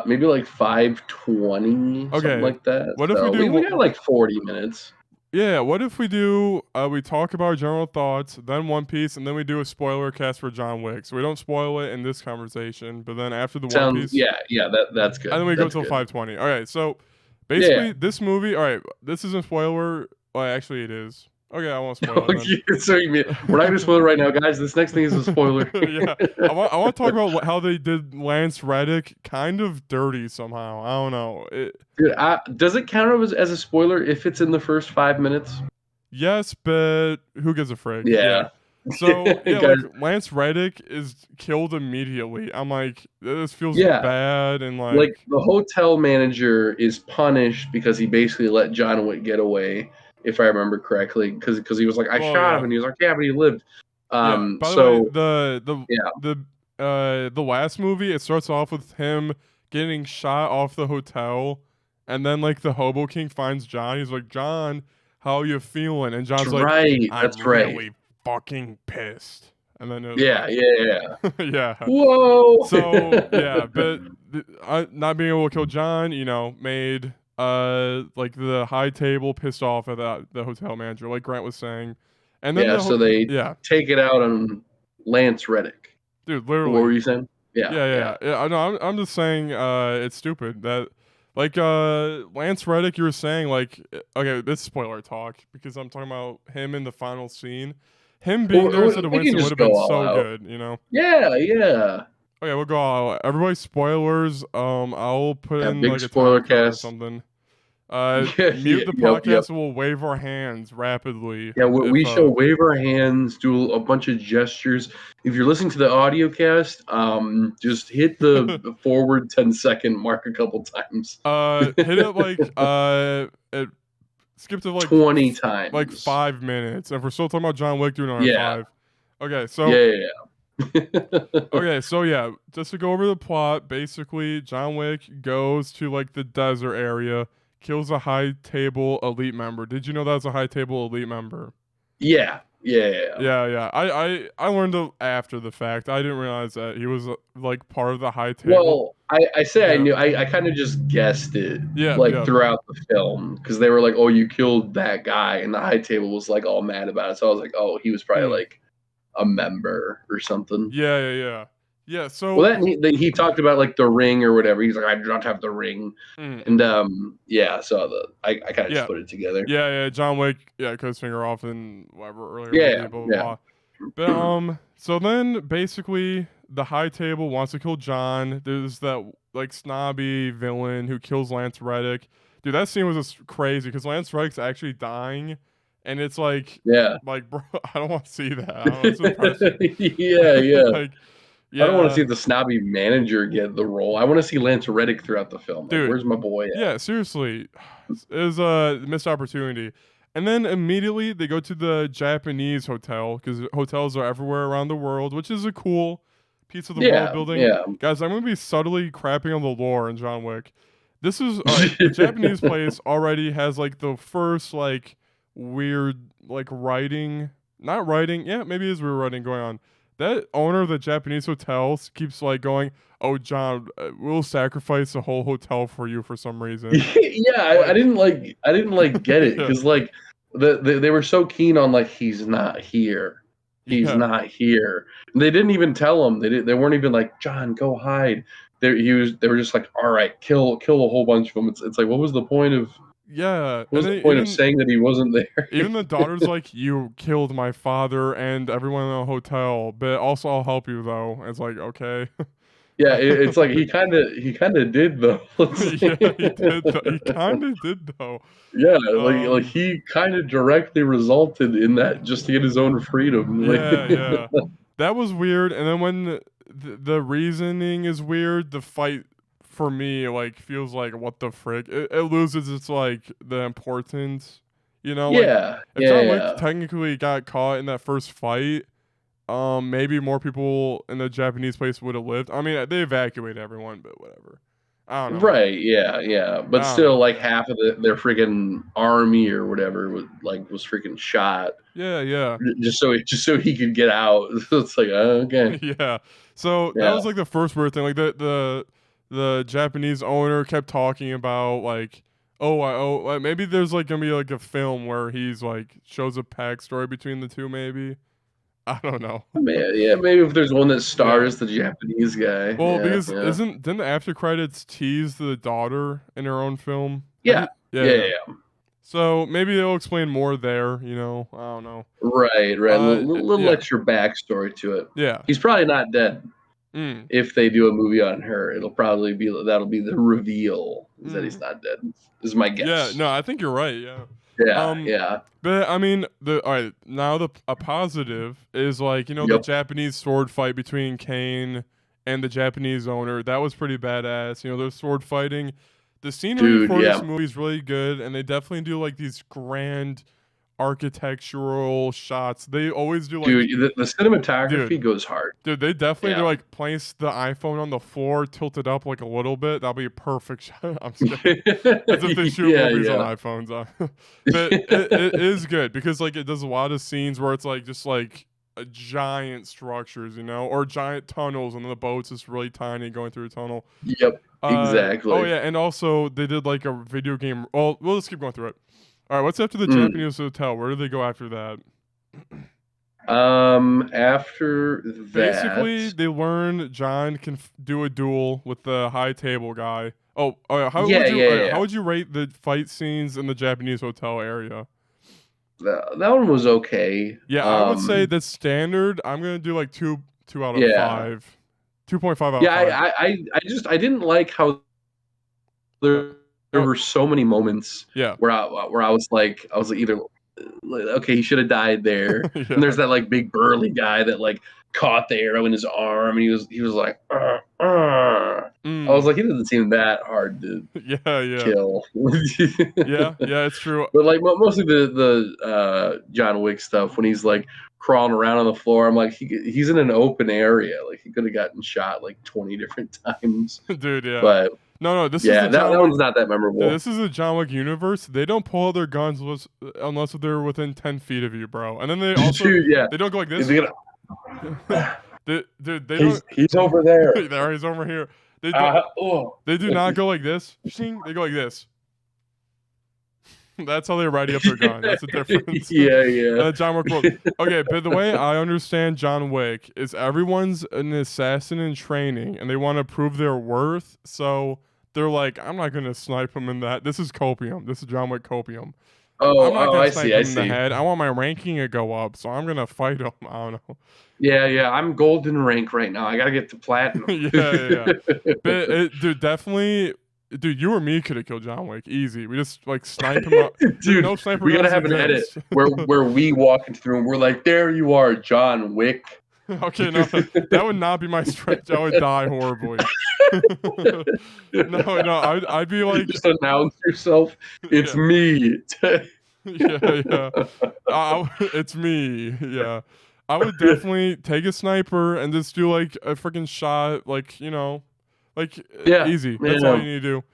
Maybe like 5:20, something like that. What if we do? We got like 40 minutes. Yeah. What if we do? We talk about our general thoughts, then One Piece, and then we do a spoiler cast for John Wick. So we don't spoil it in this conversation, but then after the One Piece, yeah, that's good. And then we go till 5:20. All right. So basically, this movie. All right, this isn't spoiler. Well, actually, it is. Okay, I won't spoil it. So you mean we're not gonna spoil it right now, guys? This next thing is a spoiler. Yeah, I want to talk about how they did Lance Reddick kind of dirty somehow. I don't know. Dude, does it count as a spoiler if it's in the first 5 minutes? Yes, but who gives a frig? Yeah. So like Lance Reddick is killed immediately. I'm like, this feels bad, and like the hotel manager is punished because he basically let John Wick get away. If I remember correctly, because he was like, I shot him, and he was like, yeah, but he lived. By the way, the last movie, it starts off with him getting shot off the hotel, and then like the Hobo King finds John. He's like, John, how you feeling? And John's like, I'm really fucking pissed. And then yeah. Yeah. Whoa. So yeah, but not being able to kill John, made like the high table pissed off at the hotel manager, like Grant was saying. And then so they take it out on Lance Reddick. Dude, literally. What were you saying? Yeah. I know. I'm just saying. It's stupid that, like, Lance Reddick. You were saying like, okay, this is spoiler talk because I'm talking about him in the final scene. Him being there instead of we can Winston just would have been go all so out. good, you know. Yeah. Okay, we'll go all out. Everybody, spoilers. I'll put Yeah, in big like a spoiler time code or cast. something. Yeah, Mute the yep. podcast. We'll wave our hands rapidly. Yeah, we if, shall wave our hands, do a bunch of gestures. If you're listening to the audio cast, just hit the forward 10-second mark a couple times. Hit it like it skip to like 20 times. like 5 minutes. If we're still talking about John Wick, do another Yeah. 5. Okay, so Yeah. okay, so yeah, just to go over the plot, basically John Wick goes to like the desert area, kills a high table elite member. Did you know that was a high table elite member? Yeah. Yeah. I learned it after the fact. I didn't realize that he was like part of the high table. Well, I say I Yeah. knew. I kind of just guessed it, Yeah. throughout the film, because they were like, "Oh, you killed that guy," and the high table was like all mad about it. So I was like, "Oh, he was probably like a member or something." Yeah. So Well, he talked about like the ring or whatever. He's like, "I do not have the ring," and so I kind of just put it together. Yeah. John Wick, cut his finger off and whatever earlier. Yeah, Blah, blah, blah. But so then basically the high table wants to kill John. There's that like snobby villain who kills Lance Reddick. Dude, that scene was just crazy because Lance Reddick's actually dying, and it's like, like, bro, I don't want to see that. I don't know, it's impressive. Yeah. Yeah. I don't want to see the snobby manager get the role. I want to see Lance Reddick throughout the film. Dude, like, where's my boy at? Yeah, seriously. It was a missed opportunity. And then immediately they go to the Japanese hotel because hotels are everywhere around the world, which is a cool piece of the world building. Yeah. Guys, I'm going to be subtly crapping on the lore in John Wick. This is the Japanese place already has like the first like weird like writing, not writing. Yeah, maybe it is weird writing going on. That owner of the Japanese hotels keeps like going, "Oh, John, we'll sacrifice the whole hotel for you for some reason." I didn't get it because like they were so keen on like he's not here, not here. And they didn't even tell him. They weren't even like, "John, go hide." They were just like, "All right, kill a whole bunch of them." It's like, what was the point of? Yeah. What was the point of saying that he wasn't there? Even the daughter's like, "You killed my father and everyone in the hotel, but also I'll help you though." It's like, okay. Yeah, it's like he kind of did though. Yeah, he did. He kind of did though. Yeah, like he kind of directly resulted in that just to get his own freedom. Yeah. That was weird. And then when the reasoning is weird, the fight for me like feels like what the frick. It loses its like the importance, you know. Like, if John Wick technically got caught in that first fight, maybe more people in the Japanese place would have lived. I mean, they evacuated everyone, but whatever. I don't know. Right? Yeah. But still, like half of their freaking army or whatever was freaking shot. Yeah. Just so he could get out. It's like, okay. Yeah. So that was like the first weird thing. Like the Japanese owner kept talking about like, like, maybe there's like gonna be like a film where he's like shows a backstory between the two. Maybe. I don't know. Maybe if there's one that stars the Japanese guy. Well, because didn't the after credits tease the daughter in her own film? Yeah. So maybe they'll explain more there. You know, I don't know. Right. A little extra backstory to it. Yeah. He's probably not dead. If they do a movie on her, that'll be the reveal that he's not dead. Is my guess. Yeah. No, I think you're right. Yeah. Yeah. But I mean, all right. Now a positive is like, you know, the Japanese sword fight between Kane and the Japanese owner. That was pretty badass. You know, they're sword fighting. The scenery for this movie is really good, and they definitely do like these grand architectural shots. They always do like the cinematography goes hard. Dude, they definitely do like place the iPhone on the floor, tilt it up like a little bit. That'll be a perfect shot. I'm just kidding. As if they shoot movies on iPhones. But it is good because like it does a lot of scenes where it's like just like giant structures, you know, or giant tunnels, and then the boat's just really tiny going through a tunnel. Yep, exactly. Oh yeah, and also they did like a video game. Well, we'll just keep going through it. All right, what's after the Japanese hotel? Where do they go after that? After that, Basically, they learn John can do a duel with the high table guy. Oh, how Yeah, would you yeah, yeah. how would you rate the fight scenes in the Japanese hotel area? that one was okay. Yeah, I would say that's standard. I'm gonna do like two out of Yeah. 5, 2.5 out of Yeah, 5. I didn't like how there were so many moments Yeah, where I was like either okay, he should have died there. yeah. And there's that like big burly guy that like caught the arrow in his arm, and he was like, I was like, he doesn't seem that hard to yeah. kill. Yeah, it's true. But like mostly the John Wick stuff when he's like crawling around on the floor, I'm like he's in an open area, like he could have gotten shot like 20 different times. Dude, yeah. But No, this yeah, is the that John one's Wick. not that memorable. This is a John Wick universe. They don't pull out their guns unless they're within 10 feet of you, bro. And then they also Dude, yeah. they don't go like this. Is he gonna- They don't. he's over there. There, he's over here. They do not go like this. Shing, they go like this. That's how they ready up their gun. That's the difference. Yeah. John Wick world. Okay, but the way I understand John Wick is everyone's an assassin in training, and they want to prove their worth. So they're like, I'm not gonna snipe him in that. This is copium. This is John Wick copium. I'm not gonna snipe him in the head. I want my ranking to go up, so I'm gonna fight him. I don't know. Yeah. I'm golden rank right now. I gotta get to platinum. yeah. But dude, definitely, dude, you or me could have killed John Wick easy. We just like snipe him up. Dude, no sniper we gotta guns have an edit exist. where we walk into the room. We're like, there you are, John Wick. Okay, no, that would not be my strength. I would die horribly. no, I'd be like, just announce yourself. It's me. yeah. It's me. Yeah, I would definitely take a sniper and just do like a freaking shot, like like easy. That's all you need to do.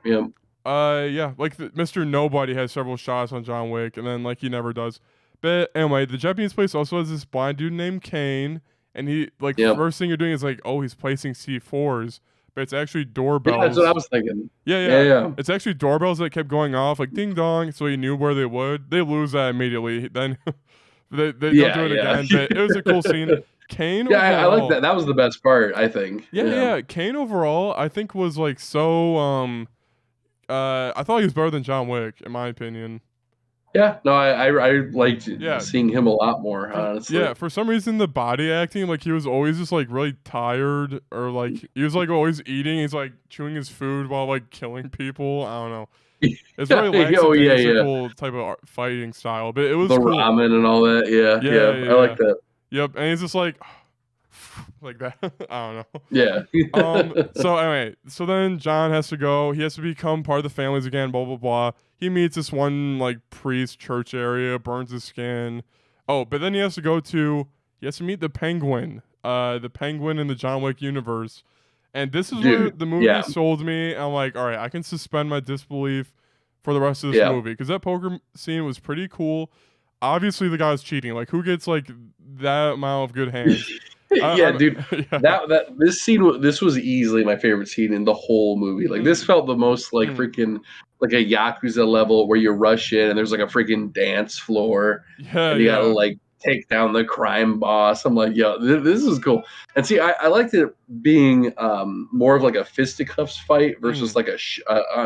Yep. Yeah, like Mr. Nobody has several shots on John Wick, and then like he never does. But anyway, the Japanese place also has this blind dude named Kane, and he like first thing you're doing is like, oh, he's placing C4s, but it's actually doorbells. Yeah, that's what I was thinking. Yeah. It's actually doorbells that kept going off, like ding dong, so he knew where they would. They lose that immediately. Then they don't do it again. But it was a cool scene. Kane. Yeah, overall, I like that. That was the best part, I think. Yeah. Kane overall, I think was like so. I thought he was better than John Wick, in my opinion. Yeah, no, I liked seeing him a lot more, honestly. Yeah, for some reason the body acting, like he was always just like really tired, or like he was like always eating. He's like chewing his food while like killing people. I don't know. It's very lackadaisical type of fighting style, but it was the cool. ramen and all that. Yeah, I like that. Yep, and he's just like that. I don't know. Yeah. So anyway, so then John has to go. He has to become part of the families again. Blah blah blah. He meets this one like priest church area, burns his skin. Oh, but then he has to meet the Penguin. The Penguin in the John Wick universe. And this is where the movie sold me. I'm like, all right, I can suspend my disbelief for the rest of this movie, because that poker scene was pretty cool. Obviously, the guy's cheating. Like, who gets like that amount of good hands? Dude. This was easily my favorite scene in the whole movie. Like, this felt the most like freaking like a Yakuza level where you rush in and there's like a freaking dance floor. And you gotta like take down the crime boss. I'm like, yo, this is cool. And see, I liked it being more of like a fisticuffs fight versus like a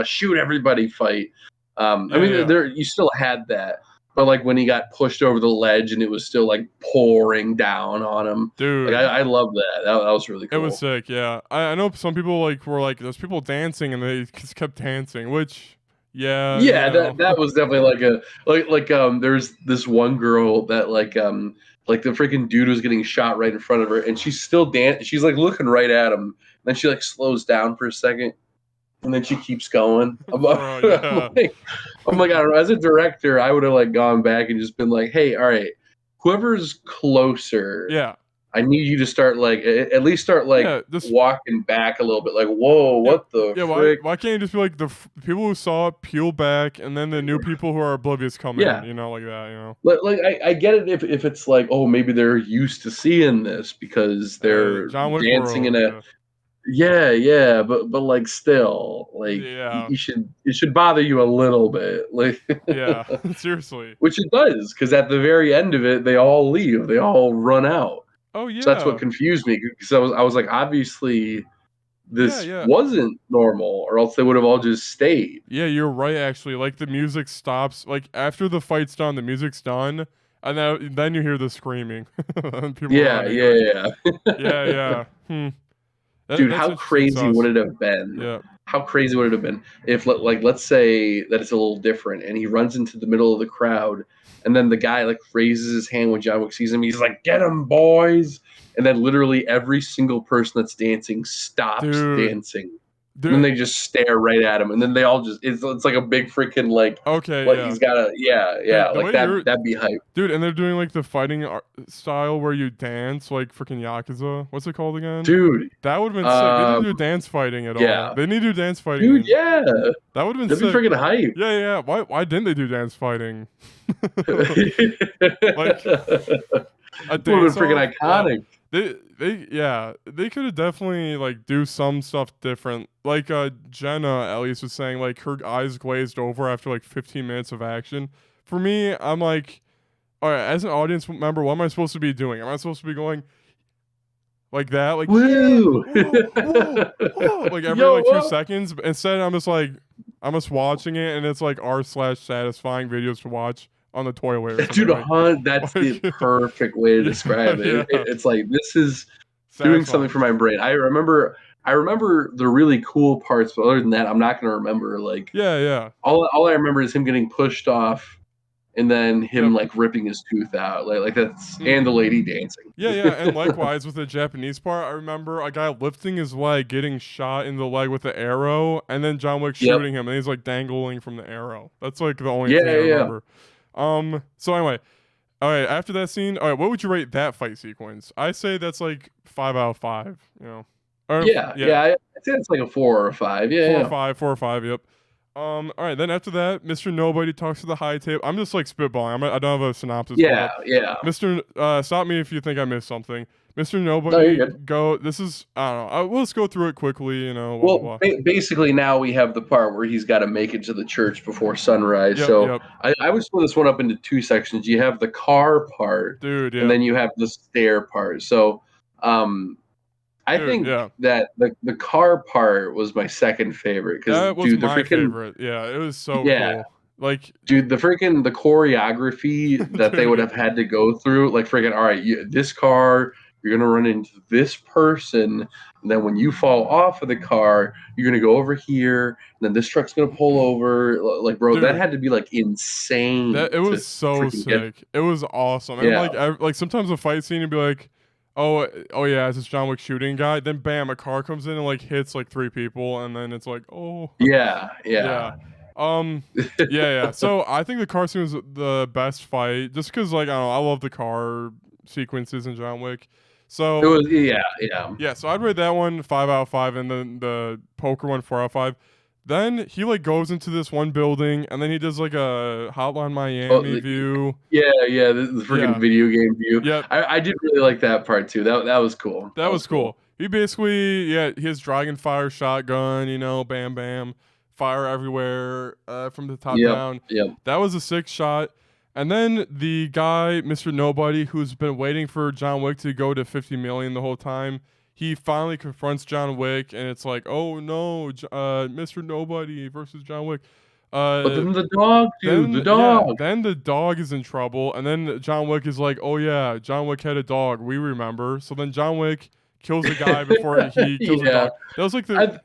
shoot everybody fight. There you still had that, but like when he got pushed over the ledge and it was still like pouring down on him, dude. Like, I love that. That was really cool. It was sick. Yeah, I know some people like were like, there's people dancing and they just kept dancing, which. That was definitely like there's this one girl that like the freaking dude was getting shot right in front of her, and she's still she's like looking right at him, and then she like slows down for a second, and then she keeps going. I'm like, I don't know, as a director, I would have like gone back and just been like, hey, all right, whoever's closer, I need you to start at least start walking back a little bit. Like, whoa, what the frick? Why can't you just be like the people who saw it peel back, and then the new people who are oblivious come in, like that, Like I get it if it's like, oh, maybe they're used to seeing this because they're dancing in a Yeah, but like still, like Yeah. it should bother you a little bit, like Yeah. Seriously. which it does, because at the very end of it, they all leave, they all run out. Oh So that's what yeah. confused me, because I was like, obviously Yeah, this yeah. wasn't normal, or else they would have all just stayed. Yeah, you're right actually. Like the music stops like after the fight's done, the music's done, and then you hear the screaming. And people Yeah, running yeah, like, yeah. yeah, yeah. Dude, That's how interesting crazy sauce. would it have been? Yeah. How crazy would it have been if, like, let's say that it's a little different, and he runs into the middle of the crowd, and then the guy like raises his hand when John Wick sees him. He's like, "Get him, boys!" And then literally every single person that's dancing stops Dude. dancing, and then Dude. they just stare right at him, and then they all just it's like a big freaking Okay, like yeah. he's got a Dude, the like way you're that'd be hype. Dude, and they're doing like the fighting style where you dance like freaking Yakuza. What's it called again? Dude, That would have been sick. They didn't do dance fighting at all. yeah. They need to do dance fighting. Dude, yeah, That would have been that'd be sick. freaking hype. Yeah, yeah. Why didn't they do dance fighting? Like, A would have dance been freaking off? Yeah. iconic. They could have definitely like do some stuff different. Like Jenna at least was saying like her eyes glazed over after like 15 minutes of action. For me, I'm like, all right, as an audience member, what am I supposed to be doing? Am I supposed to be going like that? Like, Woo! yeah, whoa, whoa, like every Yo, like 2 whoa. seconds. But instead, I'm just watching it, and it's like r/satisfying videos to watch on the toilet. Or Dude, something, like, that's the like- perfect way to Yeah, describe it. yeah. It's like this is doing something satisfying. for my brain. I remember the really cool parts, but other than that, I'm not gonna remember. Like Yeah, yeah. all I remember is him getting pushed off, and then him Yep. like ripping his tooth out. Like that's and the lady dancing. Yeah, yeah, and likewise with the Japanese part, I remember a guy lifting his leg, getting shot in the leg with the arrow, and then John Wick Yep. shooting him, and he's like dangling from the arrow. That's like the only Yeah, thing I yeah. remember. So anyway, all right, after that scene, all right, what would you rate that fight sequence? I say that's like 5 out of 5. You know, or, Yeah. I'd say it's like a 4 or a 5. Yeah, 4 yeah. or 5, 4 or 5. Yep. All right, then after that, Mr. Nobody talks to the high table. I'm just like spitballing. I don't have a synopsis. pulled Yeah, up. yeah. Mr. Stop me if you think I missed something. Mr. No, Nobody, you're good. go. This is I don't know. We'll just go through it quickly. You know. Blah, Well, blah, blah. basically now we have the part where he's got to make it to the church before sunrise. Yep, so yep. I would split this one up into 2 sections. You have the car part, Dude, yeah. and then you have the stair part. So, I Dude, think yeah. that the car part was my second favorite because That was dude, the my freaking favorite. Yeah, it was so Yeah. cool. Like, dude, the choreography that they would have had to go through, like freaking, all right, this car, you're gonna run into this person, and then when you fall off of the car, you're gonna go over here, and then this truck's gonna pull over. Like, bro, that Dude. had to be like insane. it to was so freaking get- sick. It was awesome. And Yeah. like sometimes a fight scene would be like, oh yeah, it's this John Wick shooting guy. Then bam, a car comes in and like hits like 3 people, and then it's like, oh. Yeah. Yeah. Yeah. So I think the car scene was the best fight, just because like I don't know, I love the car sequences in John Wick. So It was, yeah. yeah, so I'd rate that one 5 out of 5, and then the poker one 4 out of 5. Then he like goes into this one building, and then he does like a Hotline Miami view. Yeah, the freaking Yeah. video game view. Yep. I did really like that part too. That was cool. That was cool. He basically, his dragon fire shotgun, you know, bam, bam, fire everywhere from the top down. Yep. That was a 6 shot. And then the guy, Mr. Nobody, who's been waiting for John Wick to go to 50 million the whole time, he finally confronts John Wick, and it's like, oh no, Mr. Nobody versus John Wick. But then the dog, dude, the Yeah, dog. then the dog is in trouble, and then John Wick is like, oh yeah, John Wick had a dog, we remember. So then John Wick kills the guy before he kills the Yeah. dog. That was like the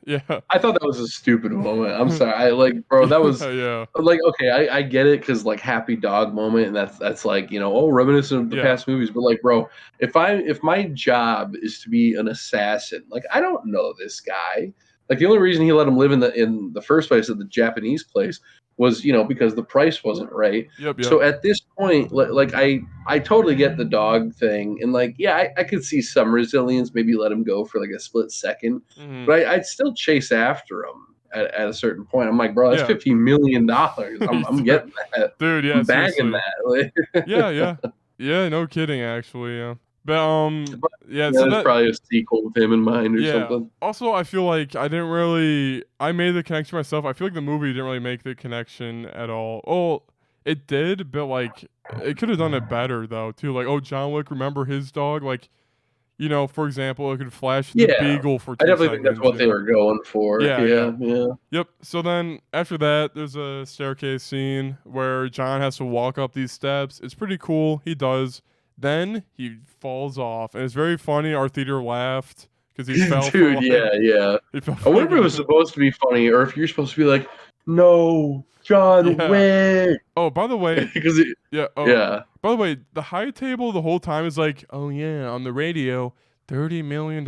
I thought that was a stupid moment. I'm sorry. Bro, that was yeah. like, okay, I get it because like happy dog moment, and that's like, reminiscent of the Yeah. past movies. But like, bro, if my job is to be an assassin, like I don't know this guy. Like the only reason he let him live in the first place at the Japanese place was because the price wasn't right. Yep. So at this point, like I totally get the dog thing, and like I could see some resilience, maybe let him go for like a split second, Mhm. but I'd still chase after him at a certain point. I'm like, bro, that's Yeah. $15 million. I'm getting that. Dude, yeah, I'm bagging seriously. that. Yeah, no kidding, actually, yeah. But yeah. Yeah, So there's that probably a sequel with him in mind or yeah. something. Also, I feel like I made the connection myself. I feel like the movie didn't really make the connection at all. Oh, it did, but like it could have done it better though too. Like, oh, John Wick, remember his dog? Like, for example, it could flash the Yeah, beagle for I 2 definitely think that's seconds. what they were going for. Yeah, Yeah, yeah. Yep. So then after that, there's a staircase scene where John has to walk up these steps. It's pretty cool. He does. Then he falls off, and it's very funny. Our theater laughed because he fell. Dude, yeah. He fell I wonder if it was for supposed to be funny or if you're supposed to be like, no, John Yeah. Wick. Oh, by the way, Because yeah. Oh, yeah. By the way, the high table the whole time is like, oh yeah, on the radio, $30 million.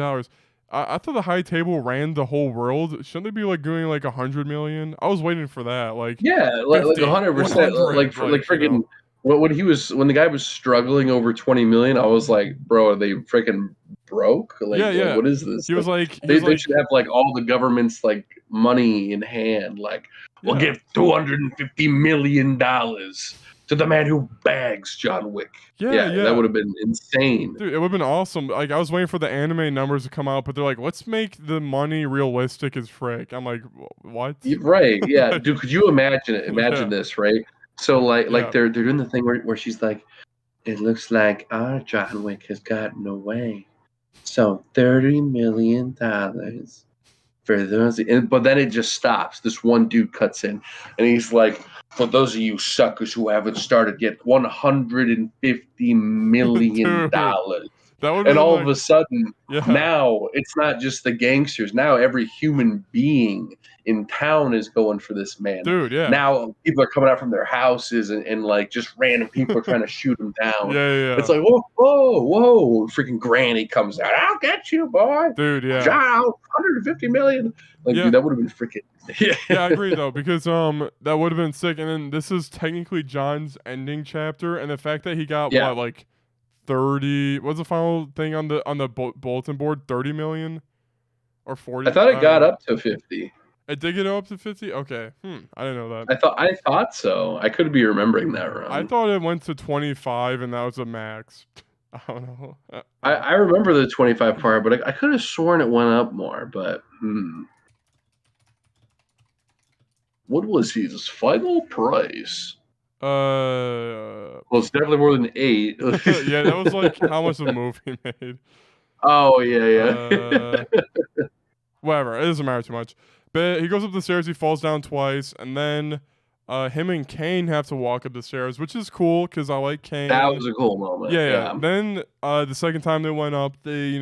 I thought the high table ran the whole world. Shouldn't they be like doing like 100 million? I was waiting for that. Like, Yeah, like 50, 100%. 100, Like freaking when the guy was struggling over 20 million, I was like, bro, are they freaking broke? Like, Yeah. what is this? He was like, They should have like all the government's like money in hand. Like, we'll Yeah. give $250 million to the man who bags John Wick. Yeah. That would have been insane. Dude, it would have been awesome. Like, I was waiting for the anime numbers to come out, but they're like, let's make the money realistic as frick. I'm like, what? Right? Yeah, dude. Could you imagine it? Imagine Yeah. this, right? So Yeah. they're doing the thing where she's like, it looks like our John Wick has gotten away. So $30 million for those, but then it just stops. This one dude cuts in, and he's like, "For those of you suckers who haven't started yet, $150 million." That would And all of a sudden, yeah. now it's not just the gangsters. Now every human being in town is going for this man. Dude, yeah. Now people are coming out from their houses and like just random people are trying to shoot him down. Yeah. It's like, whoa. Freaking Granny comes out. I'll get you, boy. Dude, yeah. John, 150 million. Like, Yeah. dude, that would have been freaking. Yeah, I agree though, because that would have been sick. And then this is technically John's ending chapter, and the fact that he got Yeah. what, like 30, what's the final thing on the bulletin board? 30 million or 40? I thought it got up to 50. It did get up to 50? Okay. I didn't know that. I thought so. I could be remembering that wrong. I thought it went to 25 and that was a max. I don't know. I remember the 25 part, but I could have sworn it went up more. But what was his final price? Well, it's definitely more than 8. Yeah, that was like how much the movie made. Oh yeah. Whatever, it doesn't matter too much. But he goes up the stairs, he falls down twice, and then him and Kane have to walk up the stairs, which is cool because I like Kane. That was a cool moment. Yeah. Then the second time they went up, they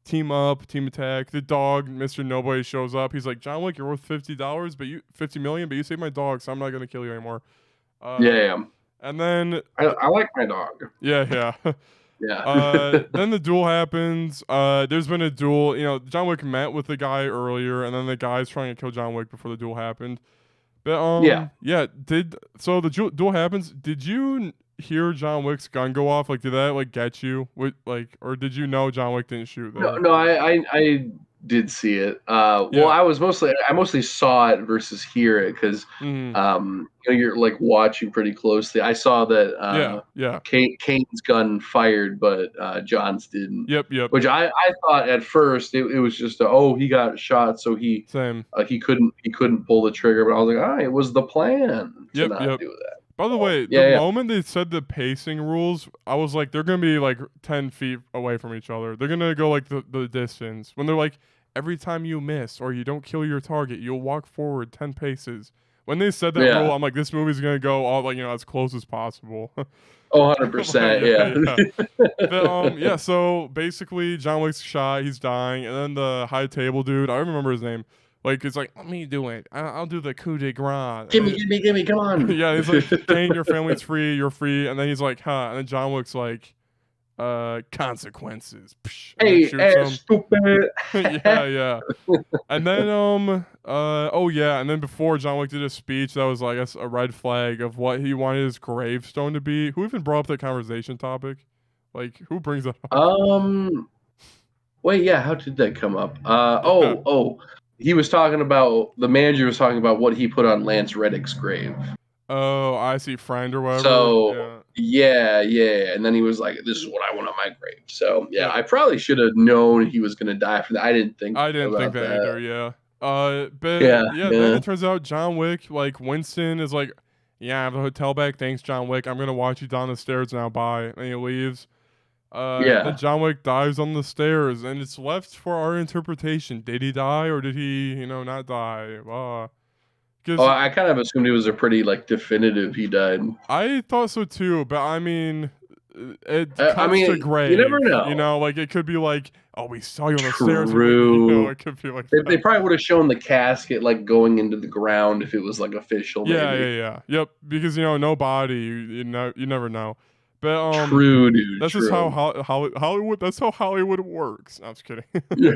team up, team attack. The dog, Mr. Nobody, shows up. He's like, John Wick, you're worth $50, but $50 million, but you saved my dog, so I'm not gonna kill you anymore. Yeah. And then I like my dog. yeah. Yeah. Then the duel happens. There's been a duel. John Wick met with the guy earlier, and then the guy's trying to kill John Wick before the duel happened. But Yeah. So the duel happens. Did you hear John Wick's gun go off? Like, did that like get you? Or did you know John Wick didn't shoot there? No, I did see it. Well, I mostly saw it versus hear it because you're like watching pretty closely. I saw that Kane's gun fired, but John's didn't. Yep. Which I thought at first it was just he got shot, so he couldn't pull the trigger. But I was like, it was the plan to not do that. By the way, the moment they said the pacing rules, I was like, they're going to be like 10 feet away from each other. They're going to go like the distance. When they're like, every time you miss or you don't kill your target, you'll walk forward 10 paces. When they said that rule, I'm like, this movie's going to go all as close as possible. 100%, yeah. But, so basically John Wick's shot, he's dying, and then the high table dude, I remember his name. Like, it's like, let me do it. I'll do the coup de grace. Gimme, come on. Yeah, he's like, Kane, your family's free, you're free. And then he's like, and then John Wick's like, consequences. Hey, stupid. yeah. And then, and then before John Wick did a speech, that was, I guess, a red flag of what he wanted his gravestone to be. Who even brought up that conversation topic? Like, who brings that up? Wait, yeah, how did that come up? He was talking about, the manager was talking about what he put on Lance Reddick's grave. Oh, I see, friend or whatever. So yeah, and then he was like, "This is what I want on my grave." So yeah, Yeah. I probably should have known he was gonna die for that. I didn't think about that that. either. Yeah. But Yeah, yeah, then it turns out John Wick, like Winston, is like, "Yeah, I have the hotel back. Thanks, John Wick. I'm gonna watch you down the stairs now. Bye." And he leaves. Yeah. Then John Wick dives on the stairs, and it's left for our interpretation. Did he die or did he, not die? 'Cause Oh, I kind of assumed it was a pretty like definitive he died. I thought so too, but I mean, it I cuts mean, to you grave. never know. Like it could be like, "Oh, we saw you on the stairs." True. It could be like They that. probably would have shown the casket like going into the ground if it was like official. Maybe. Yeah. Yep. Because no body. You never know. But True, dude. that's true. just how Hollywood. That's how Hollywood works. I'm just kidding. You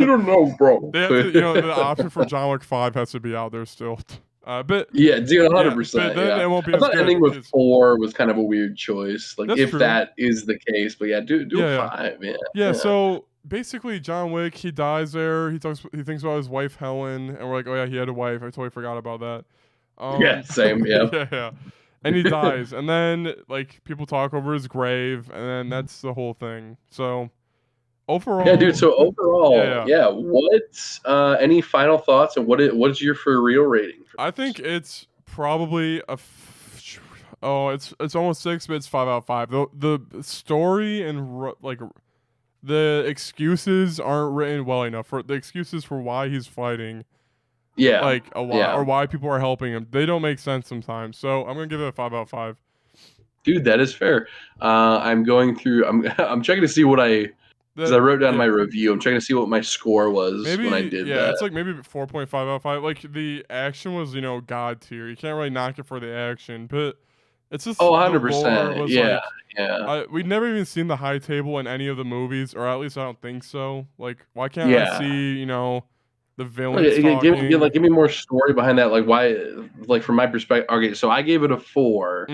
don't know, bro. They have to, the option for John Wick 5 has to be out there still. But Yeah, dude, 100%. but then it won't be I as thought good ending with because- 4 was kind of a weird choice. Like, That's if true. that is the case. But yeah, do Yeah. 5. Yeah, so basically John Wick, he dies there. He thinks about his wife Helen, and we're like, "Oh yeah, he had a wife. I totally forgot about that." Yeah, same, yeah. yeah. And he dies, and then like people talk over his grave, and then that's the whole thing. So overall, Yeah, dude. So overall, Yeah. What's any final thoughts and what's your for real rating? I think it's probably it's almost 6, but it's 5 out of 5. The story and the excuses aren't written well enough. For the excuses for why he's fighting, Yeah, like a lot, yeah. or why people are helping him, they don't make sense sometimes. So I'm gonna give it a 5 out of 5. dude, that is fair. I'm going through. I'm checking to see what because I wrote down my review. I'm checking to see what my score was when I did that. It's like maybe 4.5 out of 5. Like the action was, god tier. You can't really knock it for the action, but it's just Oh, the 100%. lore was Yeah, like, yeah. we'd never even seen the high table in any of the movies, or at least I don't think so. Like, why can't I Yeah. see, the villains Okay, talking? give me more story behind that. Like why? Like from my perspective. Okay, so I gave it a 4,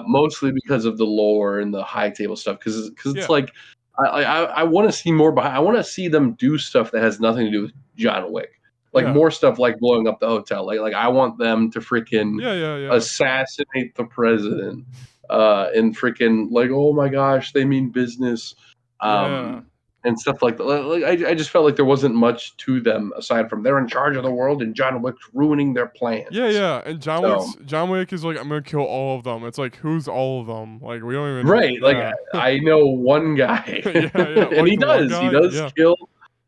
mostly because of the lore and the high table stuff. Because it's Yeah. like I want to see more behind. I want to see them do stuff that has nothing to do with John Wick. Like Yeah. more stuff like blowing up the hotel. Like I want them to freaking Yeah. assassinate the president. And freaking like, oh my gosh, they mean business. Yeah. And stuff like that. Like I just felt like there wasn't much to them aside from they're in charge of the world and John Wick's ruining their plans. Yeah. And John Wick is like, I'm gonna kill all of them. It's like, who's all of them? Like, we don't even. Right. Like yeah. I know one guy. Yeah. And Like he the one does. He guy, does yeah. kill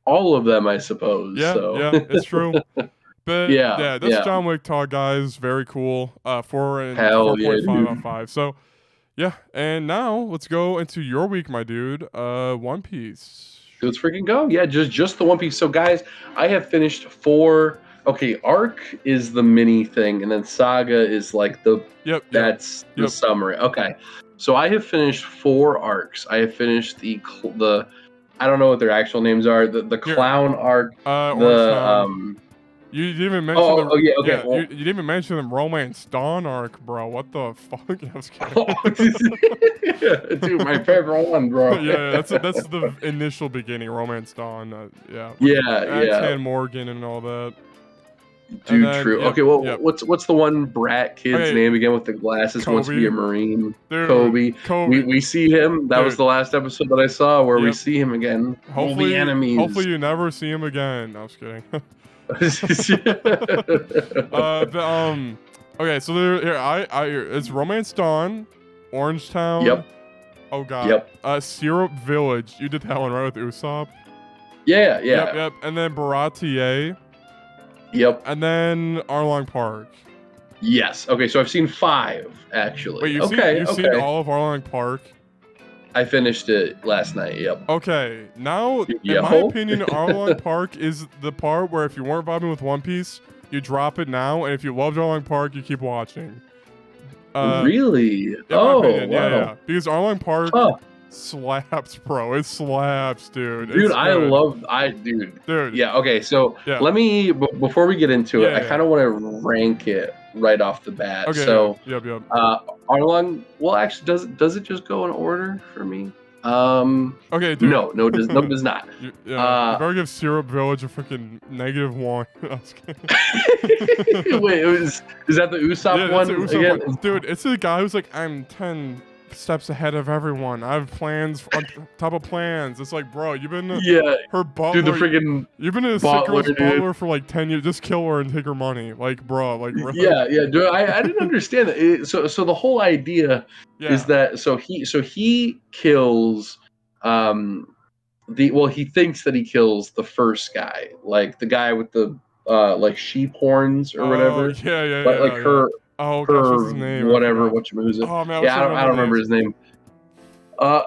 all of them, I suppose. Yeah, So it's true. But Yeah, that's yeah. John Wick talk, guys. Very cool. 4 and Hell yeah, 4.5 out dude. of 5. So yeah, and now let's go into your week, my dude. One Piece. let's freaking go. Yeah, just the One Piece. So guys, I have finished 4. Okay, Arc is the mini thing, and then Saga is like that's the Yep. summary. Okay. So I have finished 4 arcs. I have finished the I don't know what their actual names are. The clown arc, Orange the Town. You didn't even mention Oh, yeah, okay, well- you didn't even mention the Romance Dawn arc, bro. What the fuck? I was kidding. dude, my favorite one, bro. yeah, that's the initial beginning, Romance Dawn. Yeah. Yeah. Tan Morgan and all that. Dude, then, true. yep, Okay, well, yep. what's the one brat kid's Okay. name again with the glasses? Who wants to be a Kobe. Marine? Dude, Kobe. Kobe. We see him. That was Dude. the last episode that I saw where we Yep. see him again. We'll Hopefully, be enemies. hopefully you never see him again. No, I was kidding. Okay, so it's Romance Dawn, Orange Town. Yep. Oh god. Yep. Syrup Village. You did that one right with Usopp. Yeah. Yep. And then Baratier, Yep. and then Arlong Park. Yes. Okay, so I've seen 5 actually. Wait, you've seen all of Arlong Park? I finished it last night. Yep. Okay, now in Yo. my opinion, Arlong Park is the part where if you weren't vibing with One Piece, you drop it now, and if you loved Arlong Park, you keep watching. Really? In my Oh, opinion, wow. yeah. Because Arlong Park Huh. slaps, bro. It slaps, dude. Dude, It's good. Dude. Yeah, okay, so Yeah. let me, before we get into it, Yeah, I kind of want to rank it right off the bat. Okay. So, Yep. Arlong, well, actually, does it just go in order for me? Okay, dude. No, it does not. You Uh, better give Syrup Village a freaking -1. I was kidding. Wait, is that the Usopp Yeah, one that's the Usopp again? one. Dude, it's the guy who's like, I'm 10 steps ahead of everyone. I have plans on top of plans. It's like, bro, you've been Yeah, her butler. dude, the freaking You've been a sick butler, girl's dude. butler for like 10 years. Just kill her and take her money. Like, bro, like, really? yeah, dude. I didn't understand that. So the whole idea Yeah. is that he kills he thinks that he kills the first guy, like the guy with the like sheep horns or whatever. Yeah. Like yeah. her Oh gosh, what's her his name? I whatever forgot. whatchamacallit. Oh man, Yeah, I don't remember his name.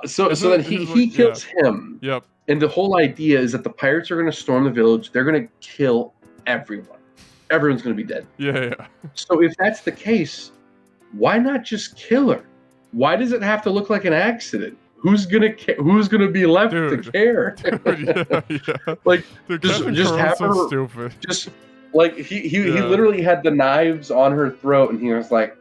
So then he kills him. Yep. And the whole idea is that the pirates are going to storm the village. They're going to kill everyone. Everyone's going to be dead. Yeah. So if that's the case, why not just kill her? Why does it have to look like an accident? Who's gonna be left Dude. to care? Dude, yeah. Like, Dude, just Captain have Kurl's so her- stupid. just like he Yeah. literally had the knives on her throat, and he was like,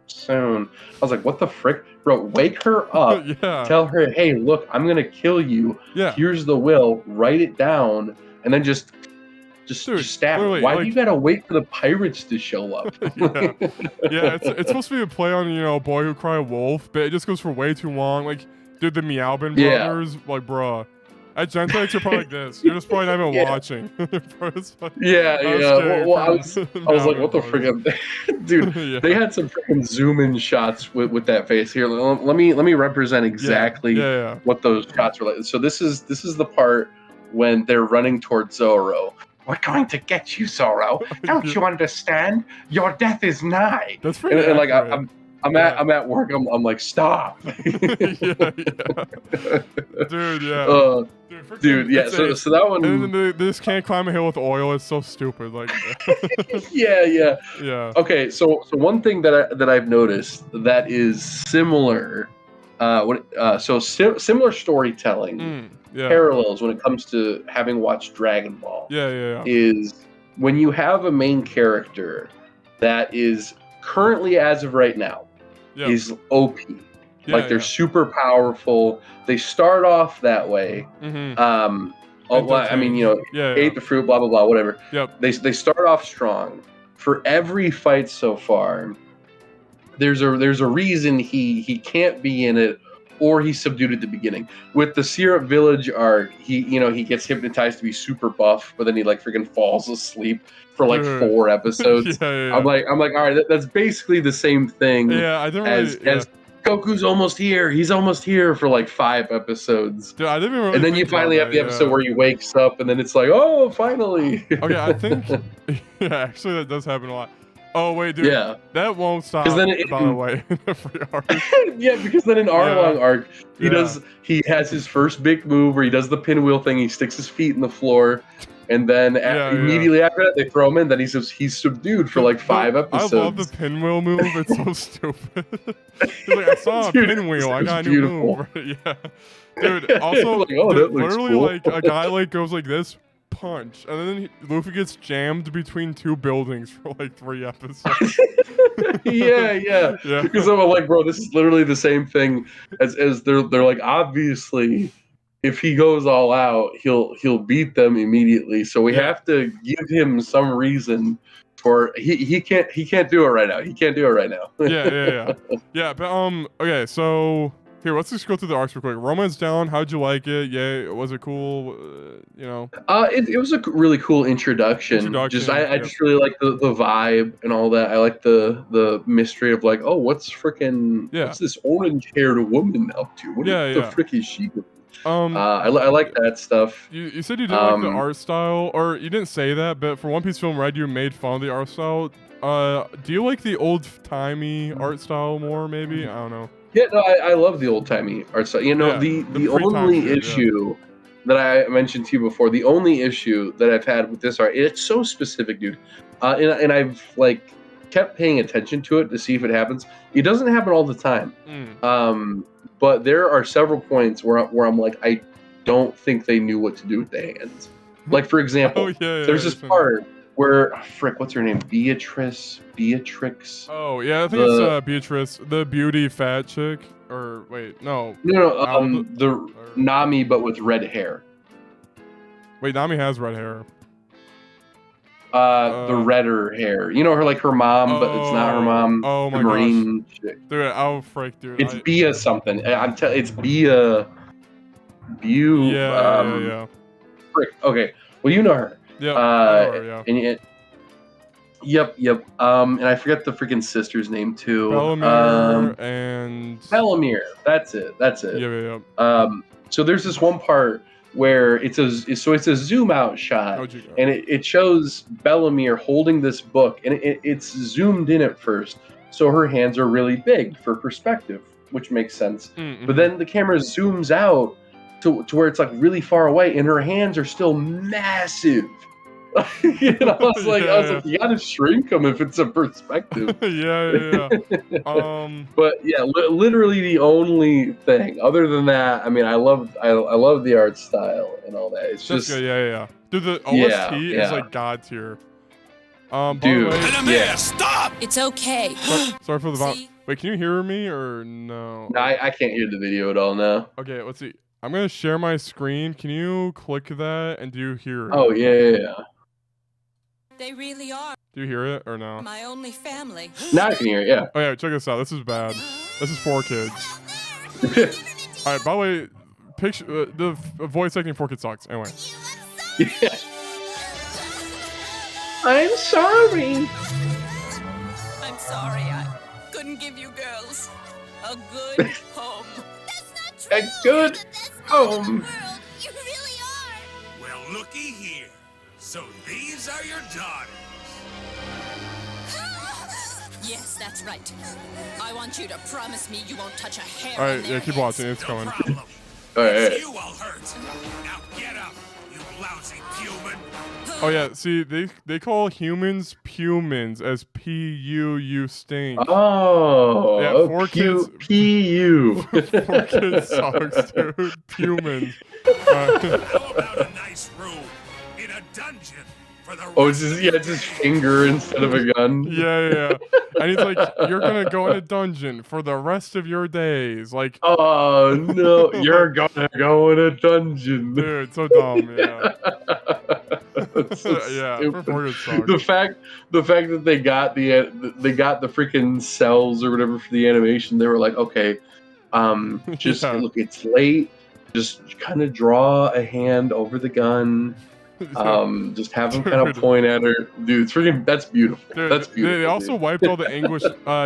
soon. I was like, what the frick, bro? Wake her up. Yeah. Tell her, hey, look, I'm gonna kill you. Yeah. Here's the will. Write it down, and then just Dude, stab her. literally, Why do like- you gotta wait for the pirates to show up? Yeah, it's supposed to be a play on, Boy Who Cried Wolf, but it just goes for way too long. Like, dude, the Meowbin Yeah. brothers, like, bruh. At Gentex, you're probably like this. You're just probably not even Yeah. watching. Bro, it's like- Yeah, I was yeah. scared Well, I for was the like, what the Meowbin frick, dude? Yeah. They had some freaking zoom in shots with that face. Here, let me represent exactly Yeah. what those shots were like. So this is the part when they're running towards Zoro. We're going to get you, Zoro. Don't you understand? Your death is nigh. That's pretty And like accurate. I'm at work. I'm like, stop. yeah. Dude, yeah. freaking- Dude, yeah. it's So that one. And then this can't climb a hill with oil. It's so stupid. Like, Yeah. yeah. Okay, so one thing that I've noticed that is similar, similar storytelling Yeah. parallels when it comes to having watched Dragon Ball Yeah. is when you have a main character that is currently, as of right now, Yeah. is OP. Yeah, Like they're super powerful. They start off that way. Mm-hmm. I mean, Yeah. ate the fruit, blah blah blah, whatever. Yep. They start off strong. For every fight so far, there's a reason he can't be in it, or he's subdued at the beginning. With the Syrup Village arc, he gets hypnotized to be super buff, but then he like freaking falls asleep for like Dude. 4 episodes. Yeah. I'm like, all right, that's basically the same thing Yeah, I didn't really. as Goku's almost here. He's almost here for like 5 episodes. Dude, I didn't even really. And then you think about finally have the that, episode yeah. where he wakes up, and then it's like, oh, finally. Okay, I think. Yeah, actually, that does happen a lot. Oh wait, dude. Yeah. That won't stop. 'Cause then by the way, in every arc. Yeah, because then in Arlong arc, Yeah. he has his first big move where he does the pinwheel thing. He sticks his feet in the floor, and then immediately after that, they throw him in. Then he's subdued for like 5 episodes. I love the pinwheel move. It's so stupid. He's like, I saw a Dude, pinwheel. I it's got a new beautiful. move. Yeah. Dude, also, Like, oh, that looks literally, cool. like a guy like goes like this, punch, and then Luffy gets jammed between 2 buildings for like 3 episodes. yeah. Yeah. Because I'm like, bro, this is literally the same thing as they're like, obviously, if he goes all out, he'll beat them immediately. So we have to give him some reason for he can't do it right now. He can't do it right now. Yeah, but okay, so here, let's just go through the arcs real quick. Romance Down, how'd you like it? Yeah, was it cool? It was a really cool introduction. Just I just really like the vibe and all that. I like the mystery of like, oh, what's this orange-haired woman up to? What the frick is she doing? I like that stuff. You said you didn't like the art style, or you didn't say that, but for One Piece Film Red, you made fun of the art style. Do you like the old-timey art style more, maybe? I don't know. Yeah, no, I love the old-timey art style. The only issue that I mentioned to you before, the only issue that I've had with this art, it's so specific, dude. And I've like kept paying attention to it to see if it happens. It doesn't happen all the time. But there are several points where I'm like, I don't think they knew what to do with the hands. Like, for example, there's this part where frick, what's her name? Beatrix. Oh yeah, I think it's Beatrice, the beauty fat chick. Or wait, no. No, Alda- the Nami, but with red hair. Wait, Nami has red hair. The redder hair. You know her like her mom, but it's not her mom. Oh the my Marine chick. Dude, oh frick, dude. It's Bia something. It's Bia. Yeah. Frick. Okay. Well, you know her. Yeah. I know her, yeah. And yep. And I forget the freaking sister's name too. Bellamere and Bellamere. That's it. Yeah. So there's this one part where it's a zoom out shot, and it shows Bellamere holding this book, and it's zoomed in at first, so her hands are really big for perspective, which makes sense. Mm-hmm. But then the camera zooms out to where it's like really far away, and her hands are still massive. I was like, you gotta shrink them if it's a perspective. yeah. But yeah, literally the only thing. Other than that, I mean, I love the art style and all that. It's just good. Yeah. Dude, the OST is like god tier. Dude, stop! It's okay. Sorry for the volume. Wait, can you hear me or no? No, I can't hear the video at all now. Okay, let's see. I'm gonna share my screen. Can you click that and do you hear it? Oh yeah. They really are. Do you hear it or no? My only family. Now I can hear it, yeah. Oh yeah, check this out. This is bad. This is for kids. All right. By the way, picture the voice acting for kids sucks. Anyway. Yeah. I'm sorry. I'm sorry. I couldn't give you girls a good home. That's not true. A good home. You really are. Well, looky here. So these are your daughters. Yes, that's right. I want you to promise me you won't touch a hair. All right, yeah, keep watching. It's coming. Problem. All right. You all hurt. Now get up, you lousy human. Oh yeah, see they call humans pumans as P-U-U stink. Oh. Yeah, for kids. P-U. For kids sucks, dude. Pumans. How about a nice room in a dungeon for the Oh, it's his finger instead of a gun. Yeah. And he's like, you're gonna go in a dungeon for the rest of your days. Like, oh no, you're gonna go in a dungeon. Dude, so dumb, yeah. So yeah, stupid. for kids sucks. The fact that they got the freaking cells or whatever for the animation, they were like, okay, just look, it's late. Just kind of draw a hand over the gun. Just have him kind of point at her. Dude, it's freaking, that's beautiful. Dude, that's beautiful. They also wiped all the English,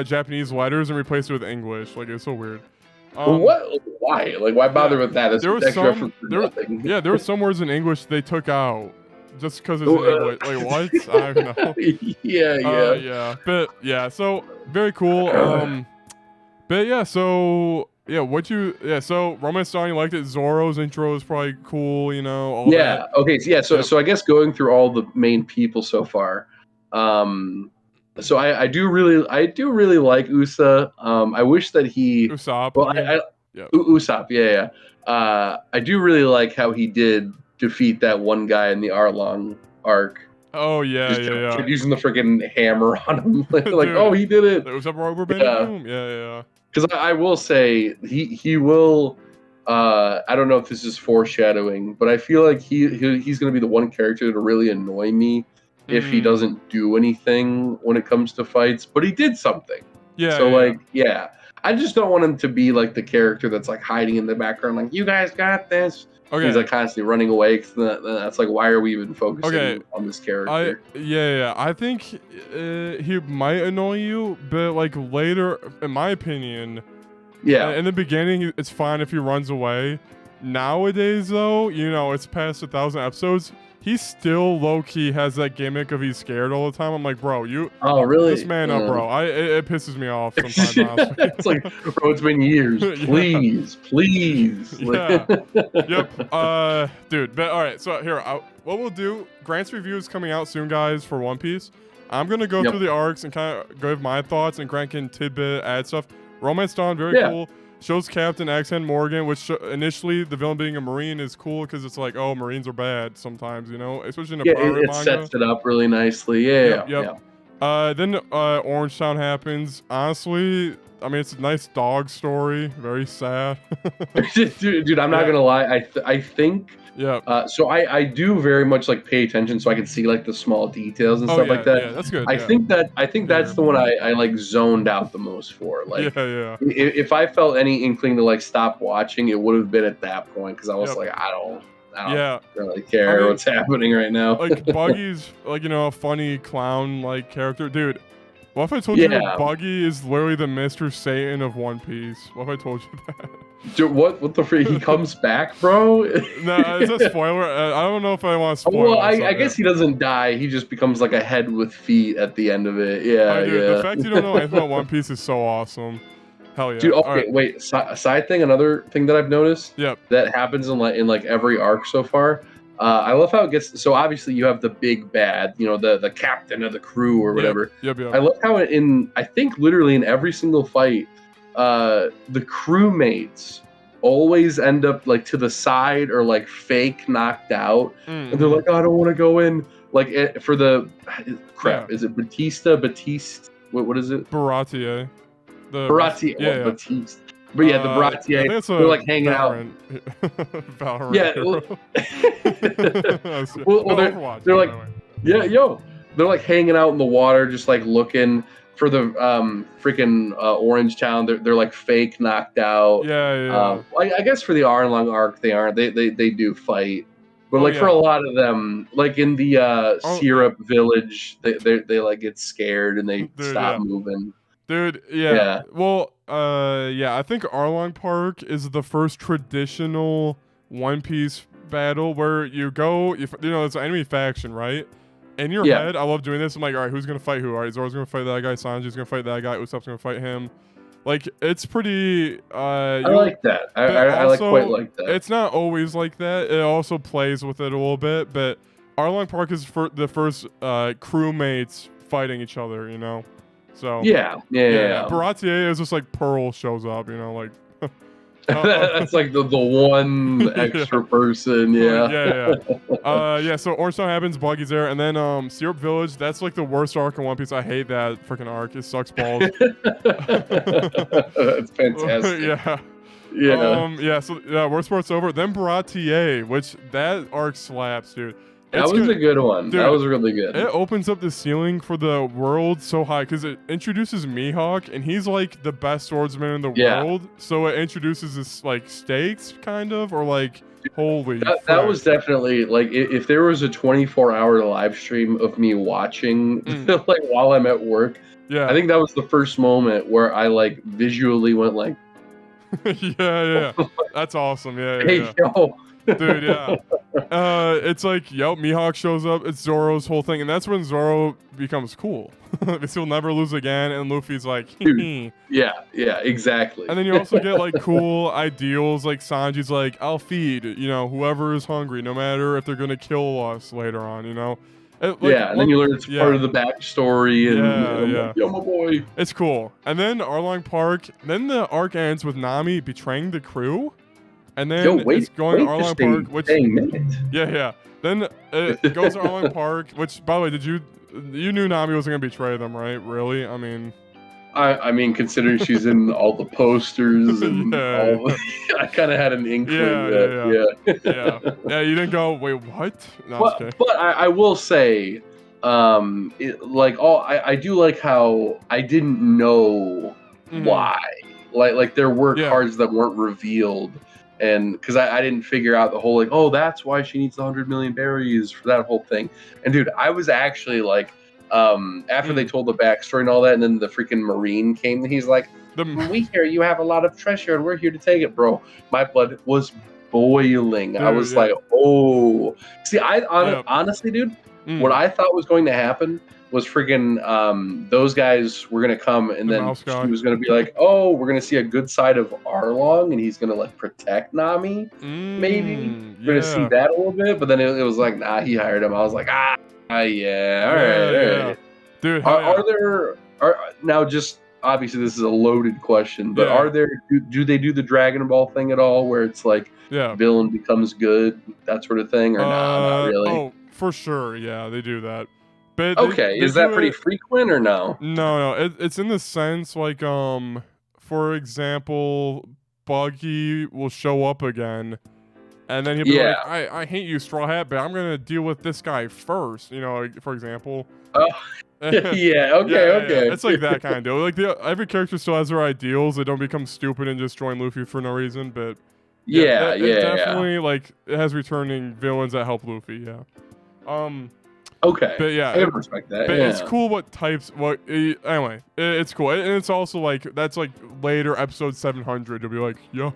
Japanese letters and replaced it with English. Like, it's so weird. What? Why? Like, why bother with that? It's there was extra some, effort for nothing. there were some words in English they took out just because it's in English. Like, what? I don't know. Yeah. But yeah, so very cool. But yeah, so yeah, so Romance Dawn, you liked it. Zoro's intro is probably cool, you know. All that. Okay. So I guess going through all the main people so far, so I do really like Usa. I wish that he Usopp. Well, Usopp. Yeah. I do really like how he did defeat that one guy in the Arlong arc. Oh yeah. Using the freaking hammer on him, like Dude, oh, he did it. It was up rubber band. Yeah. Because I will say he will. I don't know if this is foreshadowing, but I feel like he's going to be the one character to really annoy me if he doesn't do anything when it comes to fights. But he did something. Yeah. So I just don't want him to be like the character that's like hiding in the background, like you guys got this. Okay. He's like constantly running away. Cause that's like, why are we even focusing on this character? I think he might annoy you, but like later, in my opinion, in the beginning, it's fine if he runs away. Nowadays, though, you know, it's past 1,000 episodes. He still low-key has that gimmick of he's scared all the time. I'm like, bro, Oh, really? This man up, bro. It pisses me off sometimes, honestly. It's like, bro, it's been years. Please. Yeah. Yep. Dude, but all right. So here, what we'll do, Grant's review is coming out soon, guys, for One Piece. I'm going to go through the arcs and kind of give my thoughts, and Grant can tidbit, add stuff. Romance Dawn, very cool. shows Captain X and Morgan, which initially the villain being a Marine is cool because it's like, oh, Marines are bad sometimes, you know, especially in a Yeah, pirate it manga. sets it up really nicely. Yeah, Yep. Then Orange Town happens. Honestly, I mean, it's a nice dog story. Very sad. dude, I'm not gonna lie. I think. Yeah. So I do very much like pay attention so I can see like the small details and stuff like that. Yeah, that's good. I think that's the one I like zoned out the most for. Like, yeah. if I felt any inkling to like stop watching, it would have been at that point because I was like, I don't really care what's happening right now. Like Buggy's like, you know, a funny clown like character, dude. What if I told you Buggy is literally the Mr. Satan of One Piece? What if I told you that? Dude, what the freak? He comes back, bro? No, it's a spoiler. I don't know if I want to spoil. Well, I guess he doesn't die. He just becomes like a head with feet at the end of it. Yeah, dude, the fact you don't know anything about One Piece is so awesome. Hell yeah. Dude, okay, wait. Side thing, another thing that I've noticed that happens in like every arc so far. I love how it gets. So obviously you have the big bad, you know, the captain of the crew or whatever. Yep. I love how I think literally in every single fight, the crewmates always end up like to the side or like fake knocked out, and they're like, oh, I don't want to go in. Like for the crap, is it Batiste? What is it? Baratier. Baratier. Batiste. But yeah, the Baratier, they're like hanging out. Valorant. Well, they're like, they're like hanging out in the water, just like looking for the freaking Orange Town. They're like fake knocked out. I guess for the Arlong arc, they aren't. They do fight, but for a lot of them, like in the Syrup Village, they like get scared and they stop moving. Dude, well, I think Arlong Park is the first traditional One Piece battle where you go, you know, it's an enemy faction, right? In your head, I love doing this. I'm like, all right, who's gonna fight who? All right, Zoro's gonna fight that guy, Sanji's gonna fight that guy, Usopp's gonna fight him. Like, it's pretty. I like that. I quite like that. It's not always like that. It also plays with it a little bit, but Arlong Park is the first crewmates fighting each other, you know. So yeah. Baratier is just like Pearl shows up, you know, like that's like the one extra person. So Orange Town happens, Buggy's there, and then Syrup Village. That's like the worst arc in One Piece. I hate that freaking arc. It sucks balls. That's fantastic. Worst part's over. Then Baratier, which that arc slaps, dude. That was a good one. Dude, that was really good. It opens up the ceiling for the world so high because it introduces Mihawk, and he's like the best swordsman in the world. So it introduces this like stakes, kind of, or like holy. That was definitely like if there was a 24-hour live stream of me watching like while I'm at work. I think that was the first moment where I like visually went like. That's awesome. Hey, yo. Dude, it's like, Mihawk shows up. It's Zoro's whole thing, and that's when Zoro becomes cool. Because he'll never lose again, and Luffy's like, dude, exactly. And then you also get like cool ideals, like Sanji's like, I'll feed, you know, whoever is hungry, no matter if they're gonna kill us later on, you know. And then you learn it's part of the backstory, and yo, my boy. It's cool. And then Arlong Park. Then the arc ends with Nami betraying the crew. And then it's going to Arlong Park, which Then it goes to Arlong Park, which, by the way, you knew Nami wasn't gonna betray them, right? Really? I mean, considering she's in all the posters and all, I kind of had an inkling. You didn't go, wait, what? No, but I will say, I do like how I didn't know why. Like there were cards that weren't revealed. And because I didn't figure out the whole like, oh, that's why she needs the 100 million berries for that whole thing. And dude, I was actually like, after they told the backstory and all that, and then the freaking Marine came, and he's like, we hear you have a lot of treasure, and we're here to take it, bro. My blood was boiling. Dude, I was like, oh. See, honestly, dude, what I thought was going to happen was freaking those guys were gonna come, and then she was gonna be like, oh, we're gonna see a good side of Arlong, and he's gonna like protect Nami. Maybe we're gonna see that a little bit, but then it was like, nah, he hired him. I was like, all right. Dude, are there now just obviously this is a loaded question, but Yeah. are there do they do the Dragon Ball thing at all, where it's like Yeah. villain becomes good, that sort of thing, or not really? Oh, for sure. Yeah, they do that. But Okay, they is that do pretty it- frequent or no? No, it's in the sense like for example, Buggy will show up again, and then he'll be Yeah. like, I hate you, Straw Hat, but I'm gonna deal with this guy first. You know, like, for example. Oh, yeah. Okay. It's like that kind of deal. Like every character still has their ideals. They don't become stupid and just join Luffy for no reason. But Yeah, it definitely like it has returning villains that help Luffy. Yeah. Okay. But yeah, I can respect that. but yeah. it's cool what types. What anyway, it's cool, and it's also like that's like later episode 700. You'll be like, yo.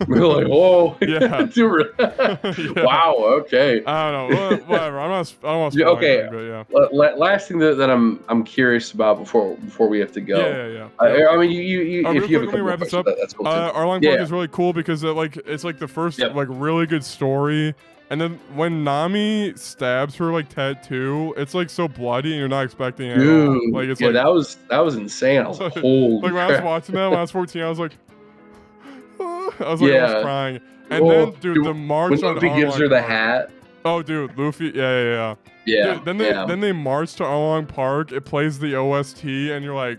We're like, whoa. Yeah. Yeah. Wow. Okay. I don't know. Whatever. I don't want to Yeah, spoil okay. anything, but yeah. Last thing that I'm curious about before we have to go. Yeah. I mean, you real if you quick, have a let me couple wrap more this up. questions, that's cool too. Arlong Yeah. Park is really cool because it's like the first Yep. like really good story, and then when Nami stabs her like tattoo, it's like so bloody and you're not expecting it. At all. Dude, Like it's yeah, like that was insane. I was like, holy like when I was crap. watching that when I was 14, I was like, I was like Yeah. almost crying. And Oh, then dude, the march when on Luffy gives Arlong her the Park- hat. Oh, dude, Luffy, yeah. Yeah. Dude, then yeah. they march to Arlong Park. It plays the OST, and you're like,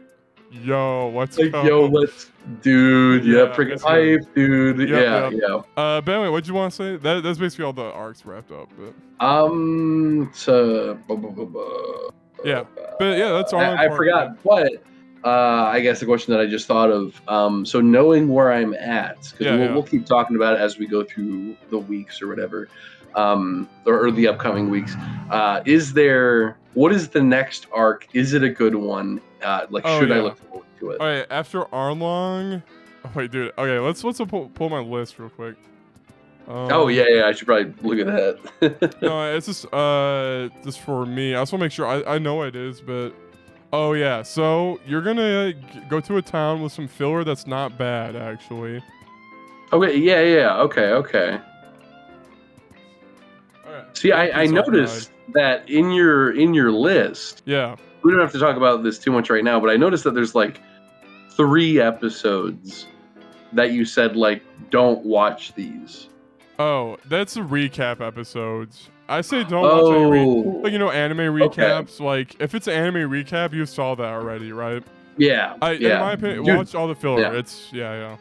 yo, let's like, go. yo, let's, dude, yeah, Yeah, freaking it's good. hype, dude. Yep, yeah. But anyway, what'd you want to say? That's basically all the arcs wrapped up. But So, yeah, but yeah, that's all. I forgot, but I guess the question that I just thought of. So knowing where I'm at, because Yeah. we'll keep talking about it as we go through the weeks or whatever, or the upcoming weeks. What is the next arc? Is it a good one? Like, Oh, should I yeah. look forward to it? All right, after Arlong. Oh, wait, dude. Okay, let's pull my list real quick. Oh yeah, I should probably look at that. No, it's just for me. I just want to make sure I know what it is, but oh yeah. So you're gonna go to a town with some filler that's not bad, actually. Okay, yeah. Okay. All right. See, I Peace out, noticed that in your list, Yeah. we don't have to talk about this too much right now, but I noticed that there's like 3 episodes that you said like don't watch these. Oh, that's the recap episodes. I say don't watch any like anime recaps. Like if it's an anime recap, you saw that already, right? Yeah. In my opinion, Dude, watch all the filler. yeah. It's yeah.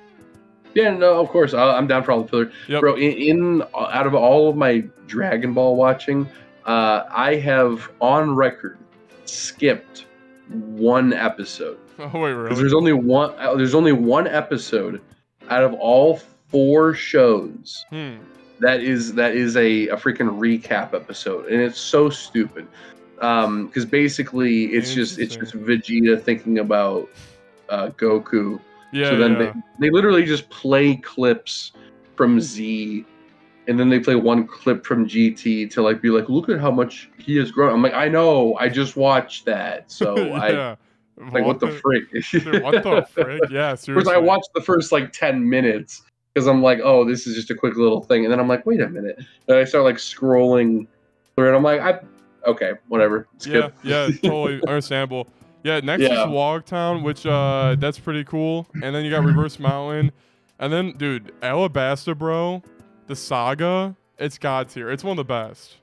Yeah, no, of course. I'm down for all the filler. Yep. Bro, in out of all of my Dragon Ball watching, I have on record skipped 1 episode. Oh wait, really? Because there's only one episode out of all 4 shows that is a freaking recap episode, and it's so stupid. Because basically it's just Vegeta thinking about Goku. Yeah. So then yeah. they literally just play clips from Z, and then they play one clip from GT to like be like, look at how much he has grown. I'm like, I know, I just watched that, so yeah. like, what the frick? Dude, what the frick? Yeah, Of course, seriously. I watched the first like 10 minutes because I'm like, oh, this is just a quick little thing, and then I'm like, wait a minute, and I start like scrolling through, and I'm like, okay, whatever. Skip. Yeah, totally understandable. Yeah, next Yeah. is Logtown, which that's pretty cool. And then you got Reverse Mountain. And then, dude, Alabasta, bro, the saga, it's God tier. It's one of the best.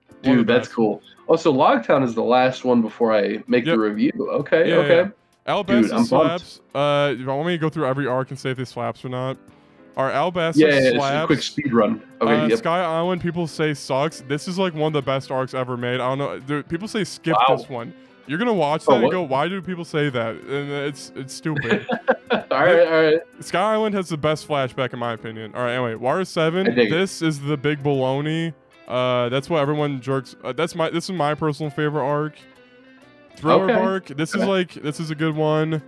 One of Dude, the that's best. cool. Also, Logtown is the last one before I make Yep. the review. Okay, Yeah, okay. yeah. Alabasta Dude, I'm slaps. You want me to go through every arc and say if they slaps or not? Our Alabasta Yeah, it's just a slaps. quick speed run. Okay, yep. Sky Island, people say sucks. This is like one of the best arcs ever made. I don't know. Dude, people say skip Wow. this one. You're gonna watch Oh, that and what? go, why do people say that? And it's stupid. all right. Sky Island has the best flashback in my opinion. All right, anyway, Water 7. I dig it. This is the big baloney. That's what everyone jerks. This is my personal favorite arc. Thriller Okay. arc. This is a good one.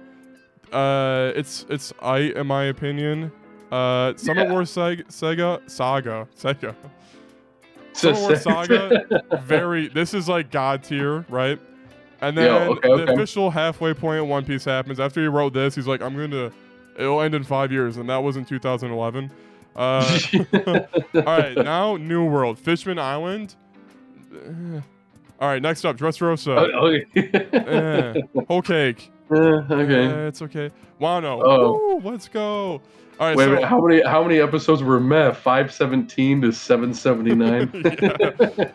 It's in my opinion. Summer Yeah. War Saga. Summer War Saga. This is like God tier, right? And then okay, the okay. official halfway point in One Piece happens. After he wrote this, he's like, it'll end in 5 years, and that was in 2011. All right, now New World, Fishman Island. All right, next up, Dressrosa. Okay. Whole Cake. Okay. It's okay. Wano. Oh. Woo, let's go. All right. Wait a so, minute. How many episodes were met? 517 to 779.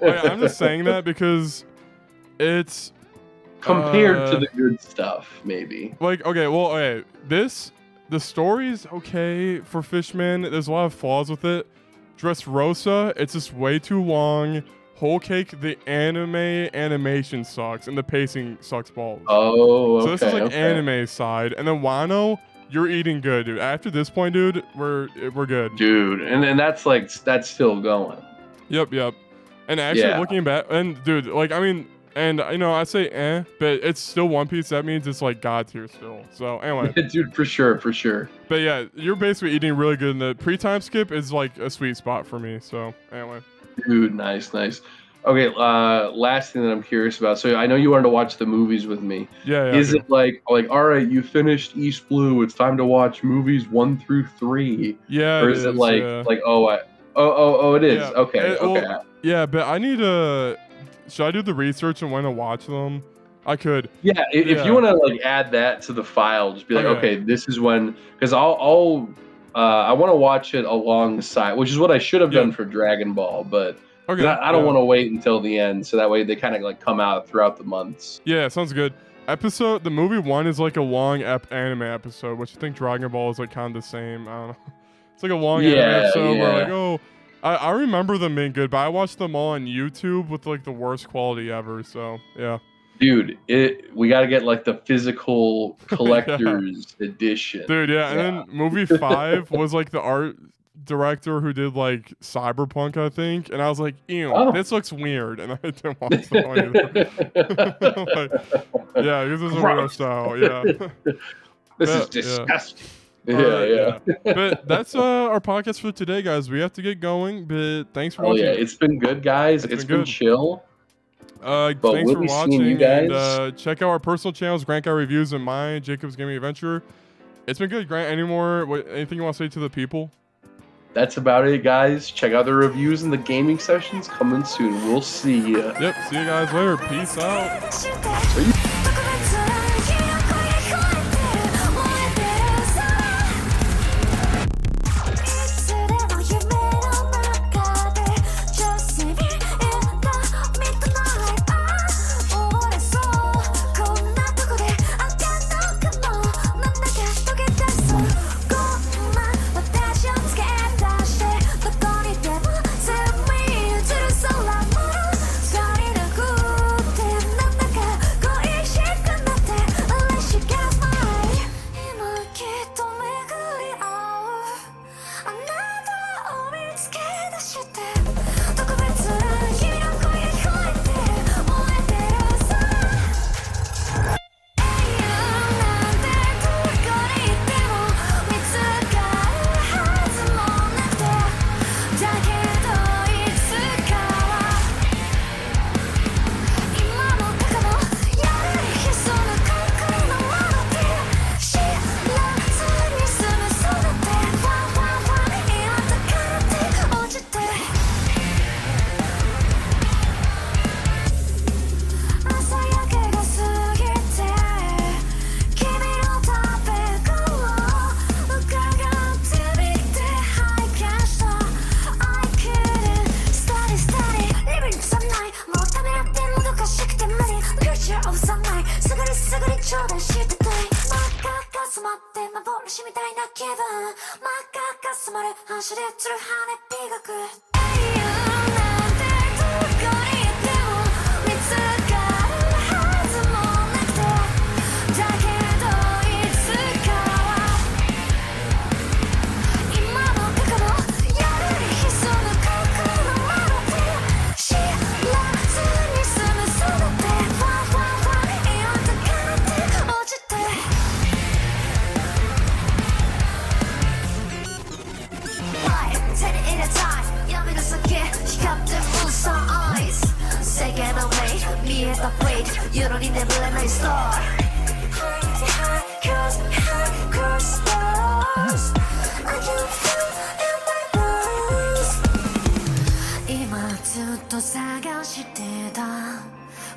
yeah. I'm just saying that because it's Compared to the good stuff, maybe. like okay. The story's okay for Fishman. There's a lot of flaws with it. Dressrosa, it's just way too long. Whole Cake, the animation sucks and the pacing sucks balls. Oh, okay. So this is like anime side, and then Wano, you're eating good, dude. After this point, dude, we're good. Dude, and then that's still going. Yep. And actually Yeah. looking back, and dude, like I mean, and I say but it's still One Piece. That means it's like God tier still. So anyway, Dude, for sure. but yeah, you're basically eating really good. And the pre-time skip is like a sweet spot for me. So anyway. Dude, nice. Okay, last thing that I'm curious about. So I know you wanted to watch the movies with me. Yeah. Is it like all right, you finished East Blue, it's time to watch movies 1 through 3? Yeah. Or is it like it is. Yeah. Okay. Well, yeah, but I need to. Should I do the research and when to watch them? I could. Yeah, if Yeah. you want to like add that to the file, just be like, Okay. okay, this is when, because I want to watch it alongside, which is what I should have done for Dragon Ball, but Okay. I don't want to wait until the end, so that way they kind of like come out throughout the months. Yeah, sounds good. The movie 1 is like a long anime episode, which I think Dragon Ball is like kind of the same. I don't know. It's like a long anime episode where like, oh, I remember them being good, but I watched them all on YouTube with like the worst quality ever. So yeah. Dude, we got to get like the physical collector's edition. Dude, yeah. And then movie 5 was like the art director who did like Cyberpunk, I think. And I was like, ew, this looks weird. And I didn't watch the one either. Like, yeah, this is a weird style. Yeah. This is But, disgusting. Yeah. But that's our podcast for today, guys. We have to get going, but thanks for watching. Yeah, it's been good, guys. It's been good. chill. Thanks we'll for be seeing watching. you guys. And check out our personal channels, Grant Guy Reviews and mine, Jacob's Gaming Adventure. It's been good, Grant. Anything you want to say to the people? That's about it, guys. Check out the reviews and the gaming sessions coming soon. We'll see you. Yep. See you guys later. Peace out. See you.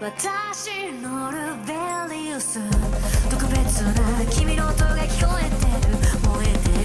私のルベリウス特別な君の音が聞こえてる燃えて